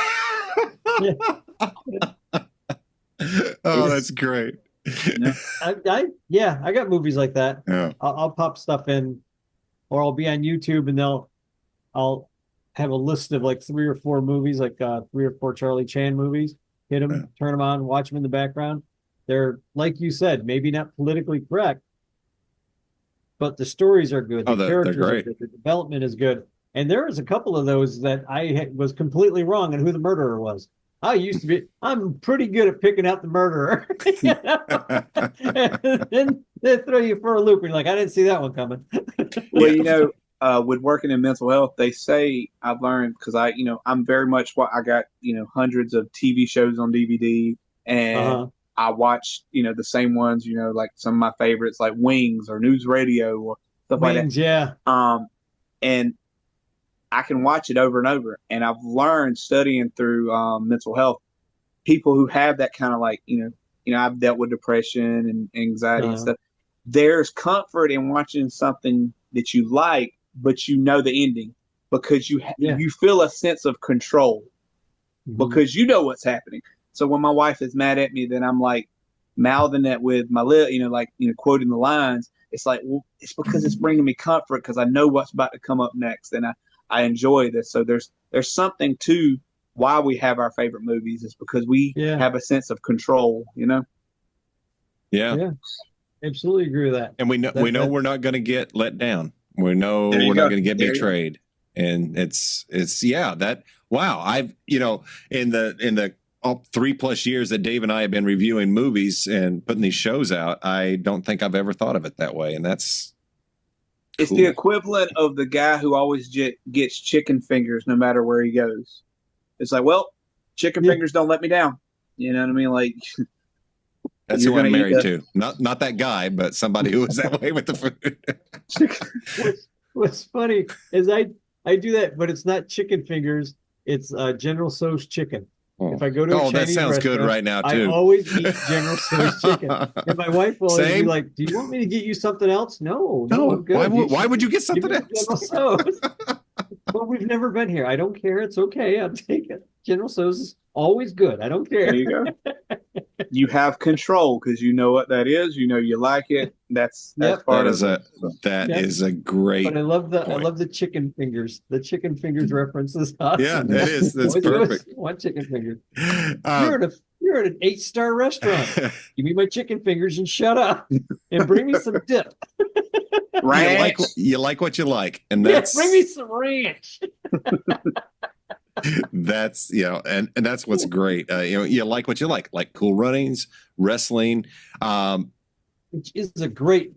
Oh, that's great. I got movies like that. Yeah. I'll pop stuff in, or I'll be on YouTube and I'll have a list of like 3 or 4 movies, like 3 or 4 Charlie Chan movies. Hit them, turn them on, watch them in the background. They're, like you said, maybe not politically correct, but the stories are good. The characters are good. The development is good. And there was a couple of those that I was completely wrong on who the murderer was. I'm pretty good at picking out the murderer. And then they throw you for a loop. And you're like, I didn't see that one coming. Well, with working in mental health, they say I've learned because I'm very much what I got, hundreds of TV shows on DVD, and I watch, the same ones, like some of my favorites, like Wings or News Radio or stuff like that. Yeah. And I can watch it over and over. And I've learned studying through mental health, people who have that kind of like, I've dealt with depression and anxiety and stuff. There's comfort in watching something that you like, but the ending because you feel a sense of control because you know what's happening. So when my wife is mad at me, then I'm like mouthing that with my lip, quoting the lines. It's like, well, it's because it's bringing me comfort because I know what's about to come up next, and I enjoy this. So there's something to why we have our favorite movies is because we have a sense of control, Yeah. Absolutely agree with that. And we know we're not going to get let down. We know we're not going to get betrayed. And it's that wow. I've in the 3+ years that Dave and I have been reviewing movies and putting these shows out, I don't think I've ever thought of it that way. And that's It's the equivalent of the guy who always gets chicken fingers no matter where he goes. It's like, well, chicken fingers don't let me down. You know what I mean? Like, that's who I'm married to. Not that guy, but somebody who was that way with the food. What's funny is I do that, but it's not chicken fingers. It's General Tso's chicken. If I go to a Chinese that sounds good right now too. I always eat General Tso's chicken. And my wife will always be like, "Do you want me to get you something else?" No, I'm good. Why would you get something else? General Tso's. Well, we've never been here. I don't care. It's okay. I'll take it. General Tso's is always good. I don't care. There you go. You have control because you know what that is. You know you like it. That's part of it. That is a great. But I love the chicken fingers. The chicken fingers reference is awesome. Yeah, that is. That's perfect. One chicken finger. You're at an 8-star restaurant. Give me my chicken fingers and shut up, and bring me some dip. Ranch. You like what you like, and that's bring me some ranch. That's and that's what's great. You like what you like Cool Runnings, wrestling, which is a great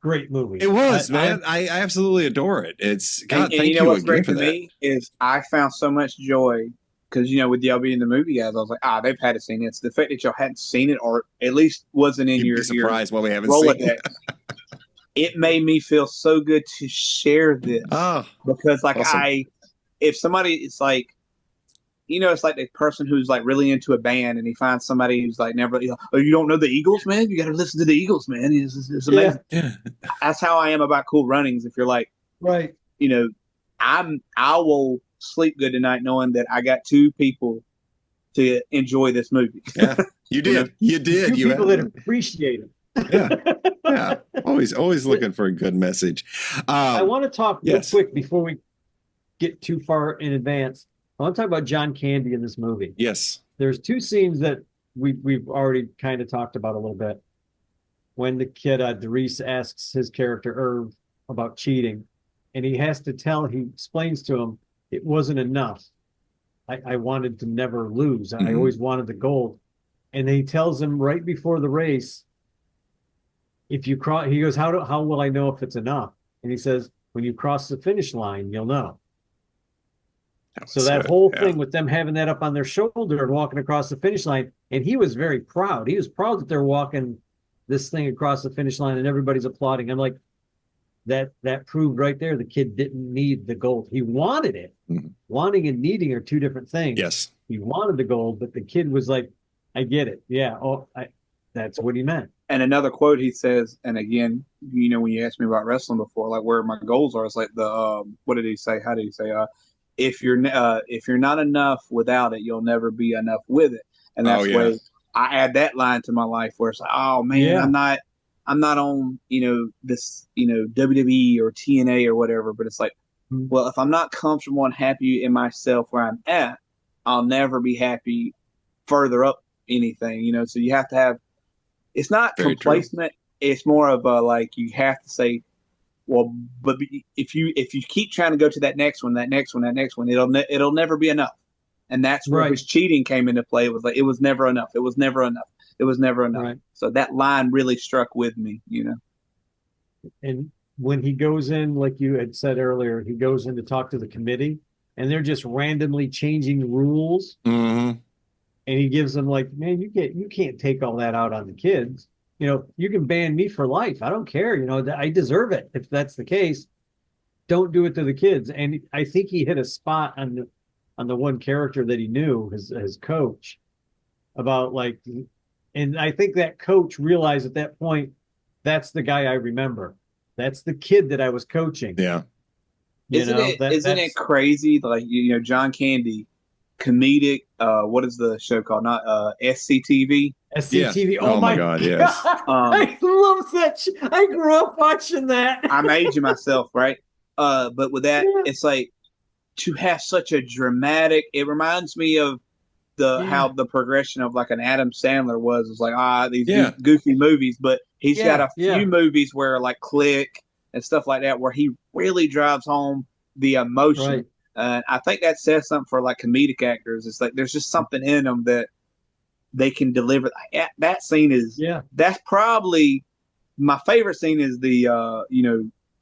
movie. It was, man. I absolutely adore it. It's God. And thank you know what's again great for for that. me is I found so much joy because with y'all being the movie guys, I was like, they've had to see it. It's the fact that y'all hadn't seen it or at least wasn't in You'd be surprised when we haven't Rolodex. seen it. It made me feel so good to share this because awesome. If somebody, it's like. It's like the person who's like really into a band and he finds somebody who's like never, you don't know the Eagles, man? You got to listen to the Eagles, man. It's amazing. Yeah. That's how I am about Cool Runnings. If you're like, right, I will sleep good tonight knowing that I got two people to enjoy this movie. Yeah, you did. You did. Two people that appreciate it. Yeah. Always looking for a good message. I want to talk real quick before we get too far in advance. I want to talk about John Candy in this movie. Yes. There's two scenes that we've already kind of talked about a little bit. When the kid, Dries, asks his character, Irv, about cheating, and he explains to him, it wasn't enough. I wanted to never lose. Mm-hmm. I always wanted the gold. And then he tells him right before the race, if you cross, he goes, how will I know if it's enough? And he says, when you cross the finish line, you'll know. So that whole thing with them having that up on their shoulder and walking across the finish line, and he was very proud. He was proud that they're walking this thing across the finish line and everybody's applauding. I'm like, that proved right there the kid didn't need the gold. He wanted it. Mm-hmm. Wanting and needing are two different things. Yes. He wanted the gold, but the kid was like, I get it. Yeah. That's what he meant. And another quote he says, and again, when you asked me about wrestling before, like where my goals are, it's like what did he say? How did he say? If you're not enough without it, you'll never be enough with it. And that's why I add that line to my life where it's like, oh man, I'm not on, this, WWE or TNA or whatever, but it's like, well, if I'm not comfortable and happy in myself where I'm at, I'll never be happy further up anything, so you have to have, it's not very complacent. True. It's more of you have to say, well, but if you keep trying to go to that next one, it'll never be enough. And that's where his cheating came into play. It was like, it was never enough. It was never enough. It was never enough. Right. So that line really struck with me, And when he goes in, like you had said earlier, he goes in to talk to the committee and they're just randomly changing rules. Mm-hmm. And he gives them like, man, you can't take all that out on the kids. You can ban me for life. I don't care. I deserve it. If that's the case, don't do it to the kids. And I think he hit a spot on the one character that he knew, his coach, about and I think that coach realized at that point, that's the guy I remember. That's the kid that I was coaching. Yeah. Isn't it crazy? Like, John Candy, comedic, what is the show called? Not SCTV. SCTV. Yeah. Oh my God, yes. I love that. I grew up watching that. I'm aging myself, right? But with that, it's like to have such a dramatic. It reminds me of how the progression of like an Adam Sandler was. It's like these goofy movies, but he's got a few movies where like Click and stuff like that, where he really drives home the emotion. Right. I think that says something for like comedic actors. It's like there's just something in them that they can deliver. That scene is that's probably my favorite scene. Is the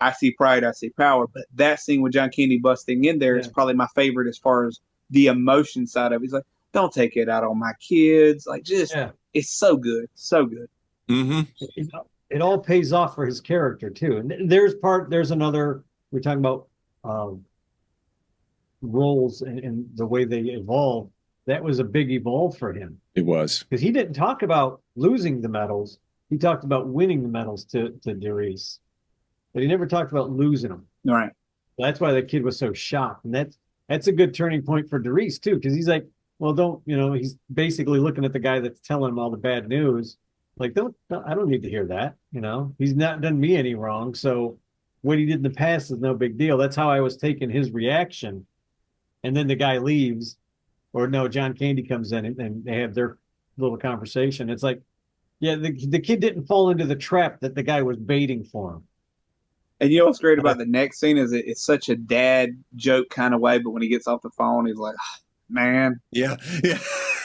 I see pride, I see power. But that scene with John Candy busting in there is probably my favorite as far as the emotion side of it. He's like, don't take it out on my kids. Like, just, it's so good. So good. Mm-hmm. It all pays off for his character, too. And there's another, we're talking about roles and the way they evolve. That was a big evolve for him. It was. Because he didn't talk about losing the medals. He talked about winning the medals to Darius. But he never talked about losing them. All right. That's why the kid was so shocked. And that's a good turning point for Darius, too, because he's like, well, he's basically looking at the guy that's telling him all the bad news. Like, I don't need to hear that. He's not done me any wrong. So what he did in the past is no big deal. That's how I was taking his reaction. And then the guy leaves, or no, John Candy comes in and they have their little conversation. It's like, yeah, the kid didn't fall into the trap that the guy was baiting for him. And you know what's great about the next scene is it's such a dad joke kind of way, but when he gets off the phone, he's like, oh, man. Yeah.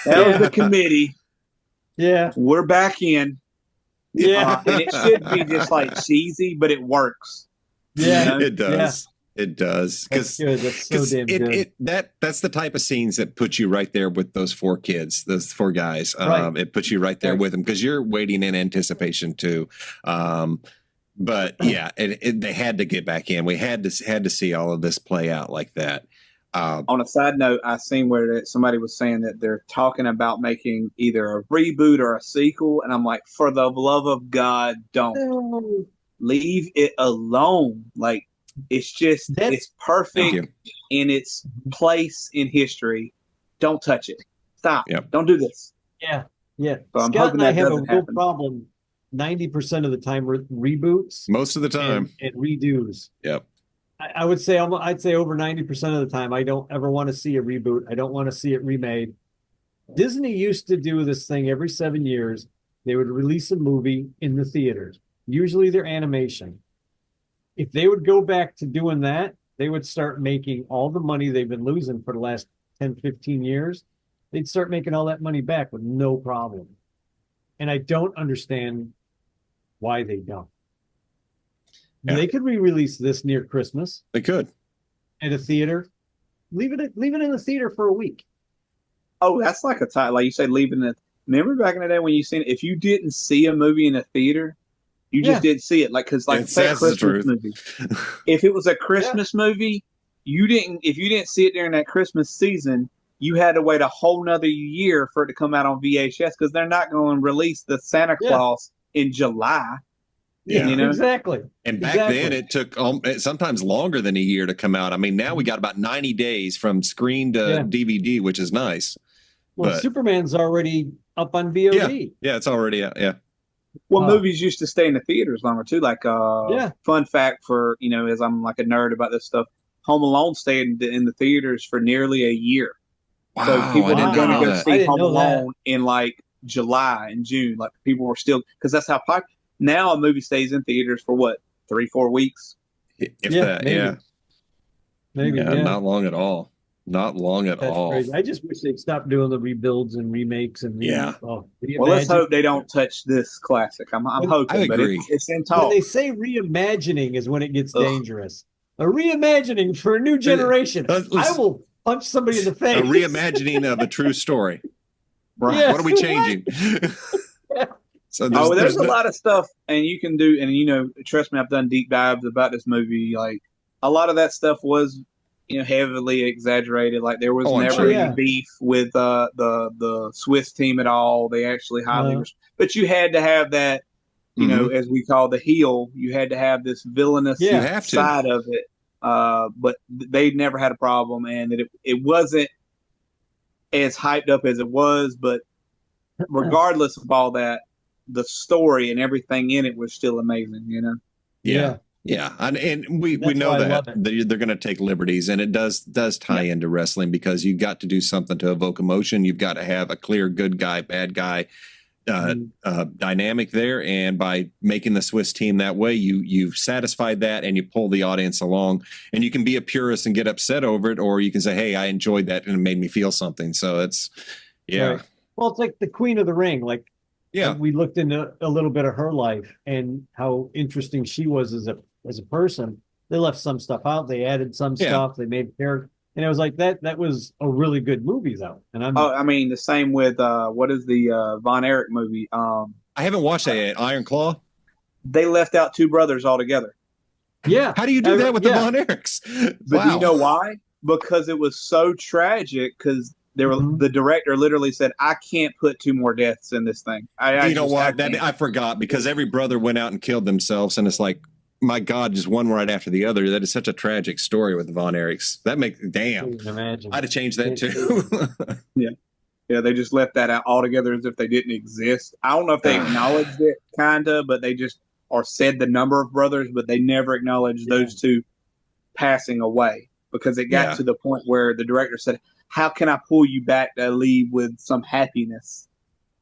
That was the committee. Yeah. We're back in. Yeah. And it should be just like cheesy, but it works. Yeah. It does. Yeah. It does. That's good. That's so damn good. That's the type of scenes that put you right there with those four kids, those four guys. Right. It puts you right there with them because you're waiting in anticipation too. But yeah, they had to get back in. We had to see all of this play out like that. On a side note, I seen where somebody was saying that they're talking about making either a reboot or a sequel, and I'm like, for the love of God, don't leave it alone. Like, it's just it's perfect in its place in history. Don't touch it. Stop. Yep. Don't do this. Yeah. So Scott and I have a real problem 90% of the time with reboots. Most of the time. And redos. Yep. I would say I'd say over 90% of the time I don't ever want to see a reboot. I don't want to see it remade. Disney used to do this thing every 7 years. They would release a movie in the theaters. Usually they're animation. If they would go back to doing that, they would start making all the money they've been losing for the last 10, 15 years. They'd start making all that money back with no problem. And I don't understand why they don't. Yeah. They could re-release this near Christmas. They could. At a theater. Leave it in the theater for a week. Oh, that's like a time, like you said, leaving it. Remember back in the day when you seen it, if you didn't see a movie in a theater, you just didn't see it. Like, because like say a Christmas movie. If it was a Christmas movie, if you didn't see it during that Christmas season, you had to wait a whole nother year for it to come out on VHS because they're not going to release the Santa Claus in July. Yeah, exactly. And back then it took sometimes longer than a year to come out. I mean, now we got about 90 days from screen to DVD, which is nice. Well, but Superman's already up on VOD. Yeah, it's already out. Yeah. Well, movies used to stay in the theaters longer too. Like, fun fact for, as I'm like a nerd about this stuff, Home Alone stayed in the theaters for nearly a year. Wow, so people were going to go see Home Alone that. in like July and June. Like people were still, because that's how popular. Now a movie stays in theaters for what, 3-4 weeks? If that, maybe, not long at all. Not long at all. Crazy. I just wish they'd stop doing the rebuilds and remakes and well, let's hope they don't touch this classic. I'm hoping, I agree. But it's in talk. When they say reimagining is when it gets dangerous. A reimagining for a new generation. I will punch somebody in the face. A reimagining of a true story. Right. Yes, what are we changing? So there's a lot of stuff, and you can do, and trust me, I've done deep dives about this movie. Like a lot of that stuff was, heavily exaggerated. Like there was never any beef with the Swiss team at all. They actually highly, but you had to have that, as we call the heel. You had to have this villainous side of it. But they never had a problem, and it wasn't as hyped up as it was. But regardless of all that, the story and everything in it was still amazing, Yeah, and we know that they're going to take liberties, and it does tie into wrestling because you've got to do something to evoke emotion. You've got to have a clear good guy, bad guy dynamic there, and by making the Swiss team that way, you've satisfied that, and you pull the audience along. And you can be a purist and get upset over it, or you can say, "Hey, I enjoyed that, and it made me feel something." So it's Right. Well, it's like the Queen of the Ring, we looked into a little bit of her life and how interesting she was as as a person. They left some stuff out. They added some stuff. They made character, and it was like that was a really good movie though. And I mean, the same with what is the Von Erich movie? I haven't watched that yet. Iron Claw. They left out two brothers altogether. Yeah. How do you do that with the Von Erichs? But do you know why? Because it was so tragic. Because the director literally said, "I can't put two more deaths in this thing." You know what? I forgot, because every brother went out and killed themselves, and it's like, my God, just one right after the other. That is such a tragic story with the Von Erichs. That makes I'd have changed that too. Yeah, they just left that out altogether as if they didn't exist. I don't know if they acknowledged it, kinda, but they just said the number of brothers, but they never acknowledged those two passing away, because it got to the point where the director said, "How can I pull you back to leave with some happiness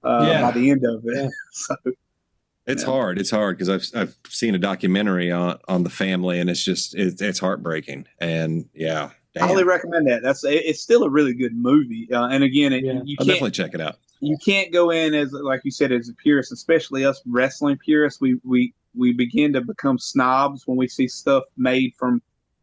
by the end of it?" Yeah. So it's hard. It's hard, because I've seen a documentary on the family, and it's heartbreaking. And I highly recommend that. It's still a really good movie. And again, I'll definitely check it out. You can't go in as, like you said, as a purist, especially us wrestling purists. We begin to become snobs when we see stuff made from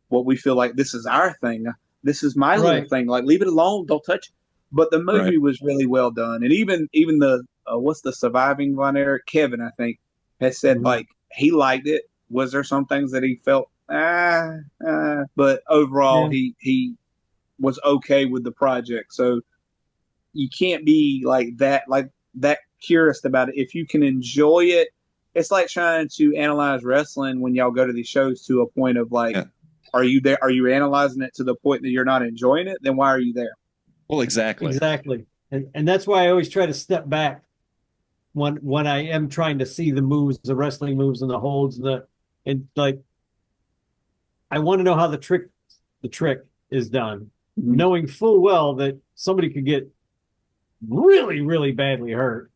what we feel like this is our thing. This is my little thing. Like, leave it alone. Don't touch it. But the movie was really well done. And even the what's the surviving Von Erich? Kevin, I think, has said like he liked it. Was there some things that he felt but overall he was okay with the project. So you can't be like that curious about it. If you can enjoy it, it's like trying to analyze wrestling when y'all go to these shows to a point of like, are you there? Are you analyzing it to the point that you're not enjoying it? Then why are you there? Well, exactly. And that's why I always try to step back when I am trying to see the moves, the wrestling moves and the holds and like, I want to know how the trick is done, knowing full well that somebody could get really, really badly hurt,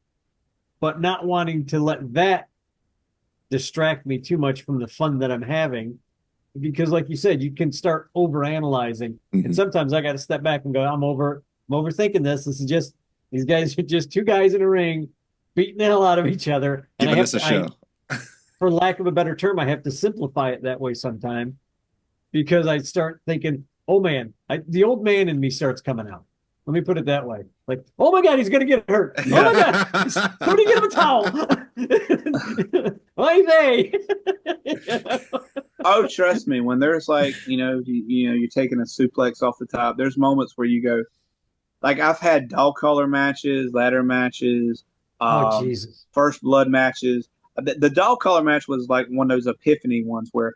but not wanting to let that distract me too much from the fun that I'm having. Because like you said, you can start overanalyzing. And sometimes I got to step back and go, I'm overthinking this. This is just, these guys are just two guys in a ring beating the hell out of each other. And Giving us a show. For lack of a better term, I have to simplify it that way sometimes, because I start thinking, oh man, the old man in me starts coming out. Let me put it that way. Like, oh my God, he's going to get hurt. Oh my God, somebody get him a towel. Oy vey. Oh, trust me, when there's like, you're taking a suplex off the top, there's moments where you go, like, I've had dog collar matches, ladder matches, Jesus, first blood matches. The dog collar match was like one of those epiphany ones where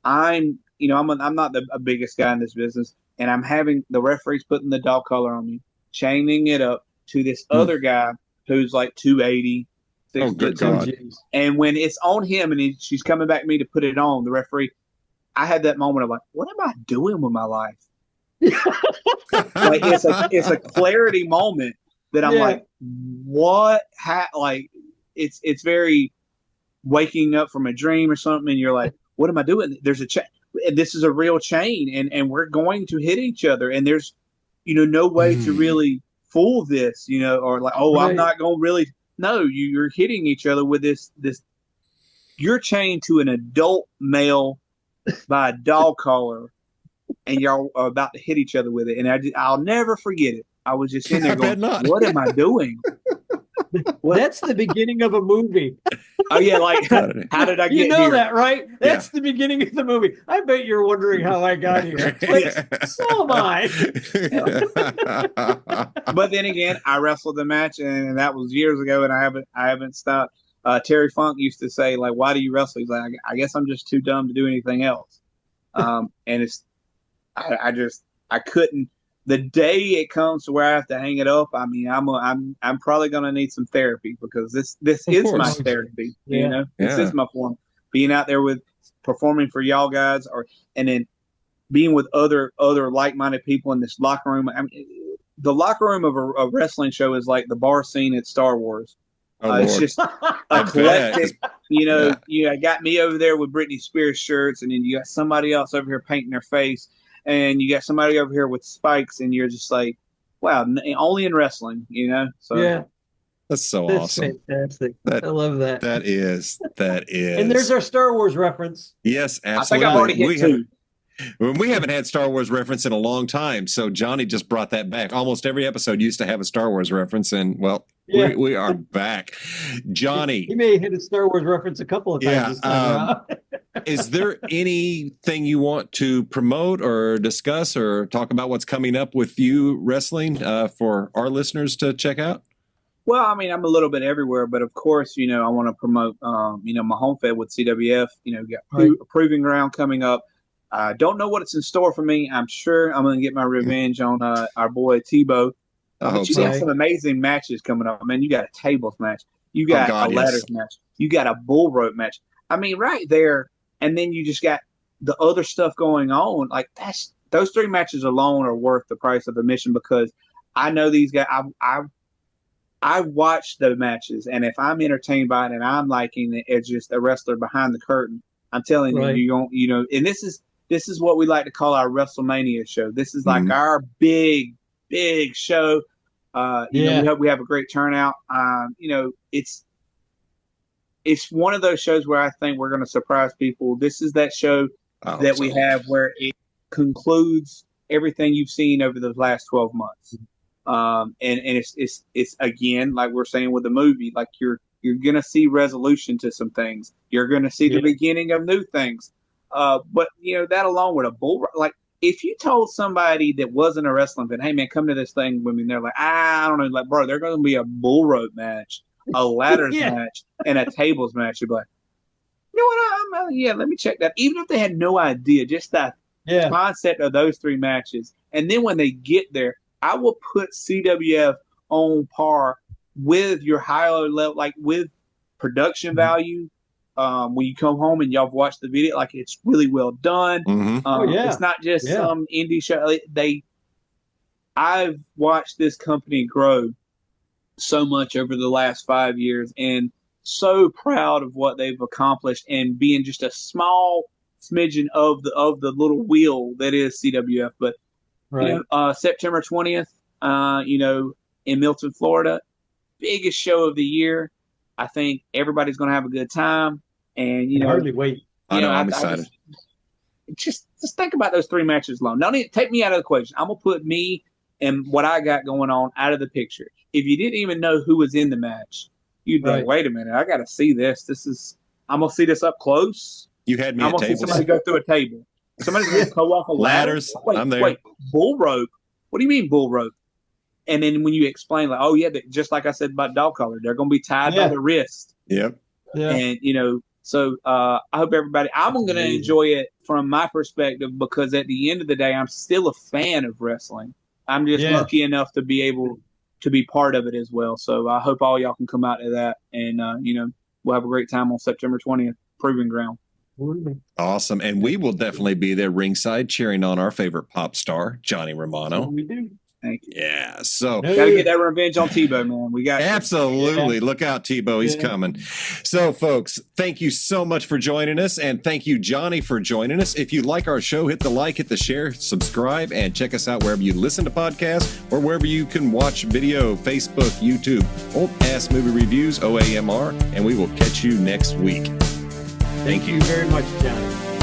I'm not the biggest guy in this business, and I'm having the referees putting the dog collar on me, chaining it up to this other guy who's like 280. Oh, good God. And when it's on him and she's coming back to me to put it on, the referee, I had that moment of like, what am I doing with my life? Like, it's a clarity moment that I'm like, what? Like, it's very waking up from a dream or something, and you're like, what am I doing? There's a chain. This is a real chain, and we're going to hit each other, and there's no way to really fool this, or like, I'm not going to really. No, you're hitting each other with this. You're chained to an adult male by a dog collar, and y'all are about to hit each other with it. And I'll never forget it. I was just in there going, what am I doing? That's the beginning of a movie. Oh, yeah, like, how did I get here? You know that, right? That's the beginning of the movie. I bet you're wondering how I got here. So am I. But then again, I wrestled the match, and that was years ago, and I haven't stopped. Terry Funk used to say, like, why do you wrestle? He's like, I guess I'm just too dumb to do anything else. And I couldn't. The day it comes to where I have to hang it up, I mean, I'm probably going to need some therapy, because this is my therapy. This is my form. Being out there with performing for y'all guys, and then being with other like-minded people in this locker room. I mean, the locker room of a wrestling show is like the bar scene at Star Wars. It's just a collective. You got me over there with Britney Spears shirts, and then you got somebody else over here painting their face. And you got somebody over here with spikes, and you're just like, wow, only in wrestling, So That's so That's awesome. fantastic. That- I love that. That is. And there's our Star Wars reference. Yes, I think absolutely. I've already hit two. We haven't had Star Wars reference in a long time, so Johnny just brought that back. Almost every episode used to have a Star Wars reference, and well, Yeah. we are back. Johnny, He may have hit a Star Wars reference a couple of times this time around. is there anything you want to promote or discuss or talk about what's coming up with you wrestling for our listeners to check out? Well, I mean, I'm a little bit everywhere, but of course, you know, I want to promote, you know, my home fed with CWF. You know, got Proving Ground coming up. I don't know what it's in store for me. I'm sure I'm going to get my revenge on our boy Tebow. But you got some amazing matches coming up, man. You got a tables match. You got a ladders match. You got a bull rope match. I mean, right there. And then you just got the other stuff going on. Like those three matches alone are worth the price of admission because I know these guys. I watch the matches, and if I'm entertained by it and I'm liking it as just a wrestler behind the curtain, I'm telling you, you don't, you know. And this is what we like to call our WrestleMania show. This is like our big show. You know, we hope we have a great turnout. You know, it's one of those shows where I think we're going to surprise people. This is that show that we have where it concludes everything you've seen over the last 12 months. And it's again, like we're saying with the movie, like you're going to see resolution to some things. You're going to see the beginning of new things. But you know, that along with a bull, like if you told somebody that wasn't a wrestling fan, hey man, come to this thing with me, and they're like, I don't know, like, bro, they're going to be a bull rope match, a ladders match, and a tables match. You'd be like, you know what? Let me check that. Even if they had no idea, just that concept of those three matches, and then when they get there, I will put CWF on par with your higher level, like with production value. When you come home and y'all have watched the video, like it's really well done. It's not just some indie show. I've watched this company grow so much over the last 5 years and so proud of what they've accomplished and being just a small smidgen of the little wheel that is CWF. But you know, September 20th, you know, in Milton, Florida, biggest show of the year. I think everybody's going to have a good time. And, you know, hardly wait. I know, I'm excited. Just think about those three matches alone. Don't even take me out of the equation. I'm going to put me and what I got going on out of the picture. If you didn't even know who was in the match, you'd be like, wait a minute, I got to see this. I'm going to see this up close. You had me I'm at going to tables. see somebody go through a table. Somebody's going to go off a ladder. Ladders. I'm there. Wait, bull rope? What do you mean bull rope? And then when you explain, like, oh, yeah, just like I said about dog collar, they're going to be tied by the wrist. Yep. Yeah. And, you know, so I hope everybody, I'm going to enjoy it from my perspective because at the end of the day, I'm still a fan of wrestling. I'm just lucky enough to be able to be part of it as well. So I hope all y'all can come out to that. And, you know, we'll have a great time on September 20th, Proving Ground. Awesome. And we will definitely be there ringside cheering on our favorite pop star, Johnny Romano. We do. Thank you. Yeah. So gotta get that revenge on Tebow, man. We got absolutely. Look out, Tebow. He's coming. So, folks, thank you so much for joining us. And thank you, Johnny, for joining us. If you like our show, hit the like, hit the share, subscribe, and check us out wherever you listen to podcasts or wherever you can watch video, Facebook, YouTube, Old Ass Movie Reviews, OAMR, and we will catch you next week. Thank you very much, Johnny.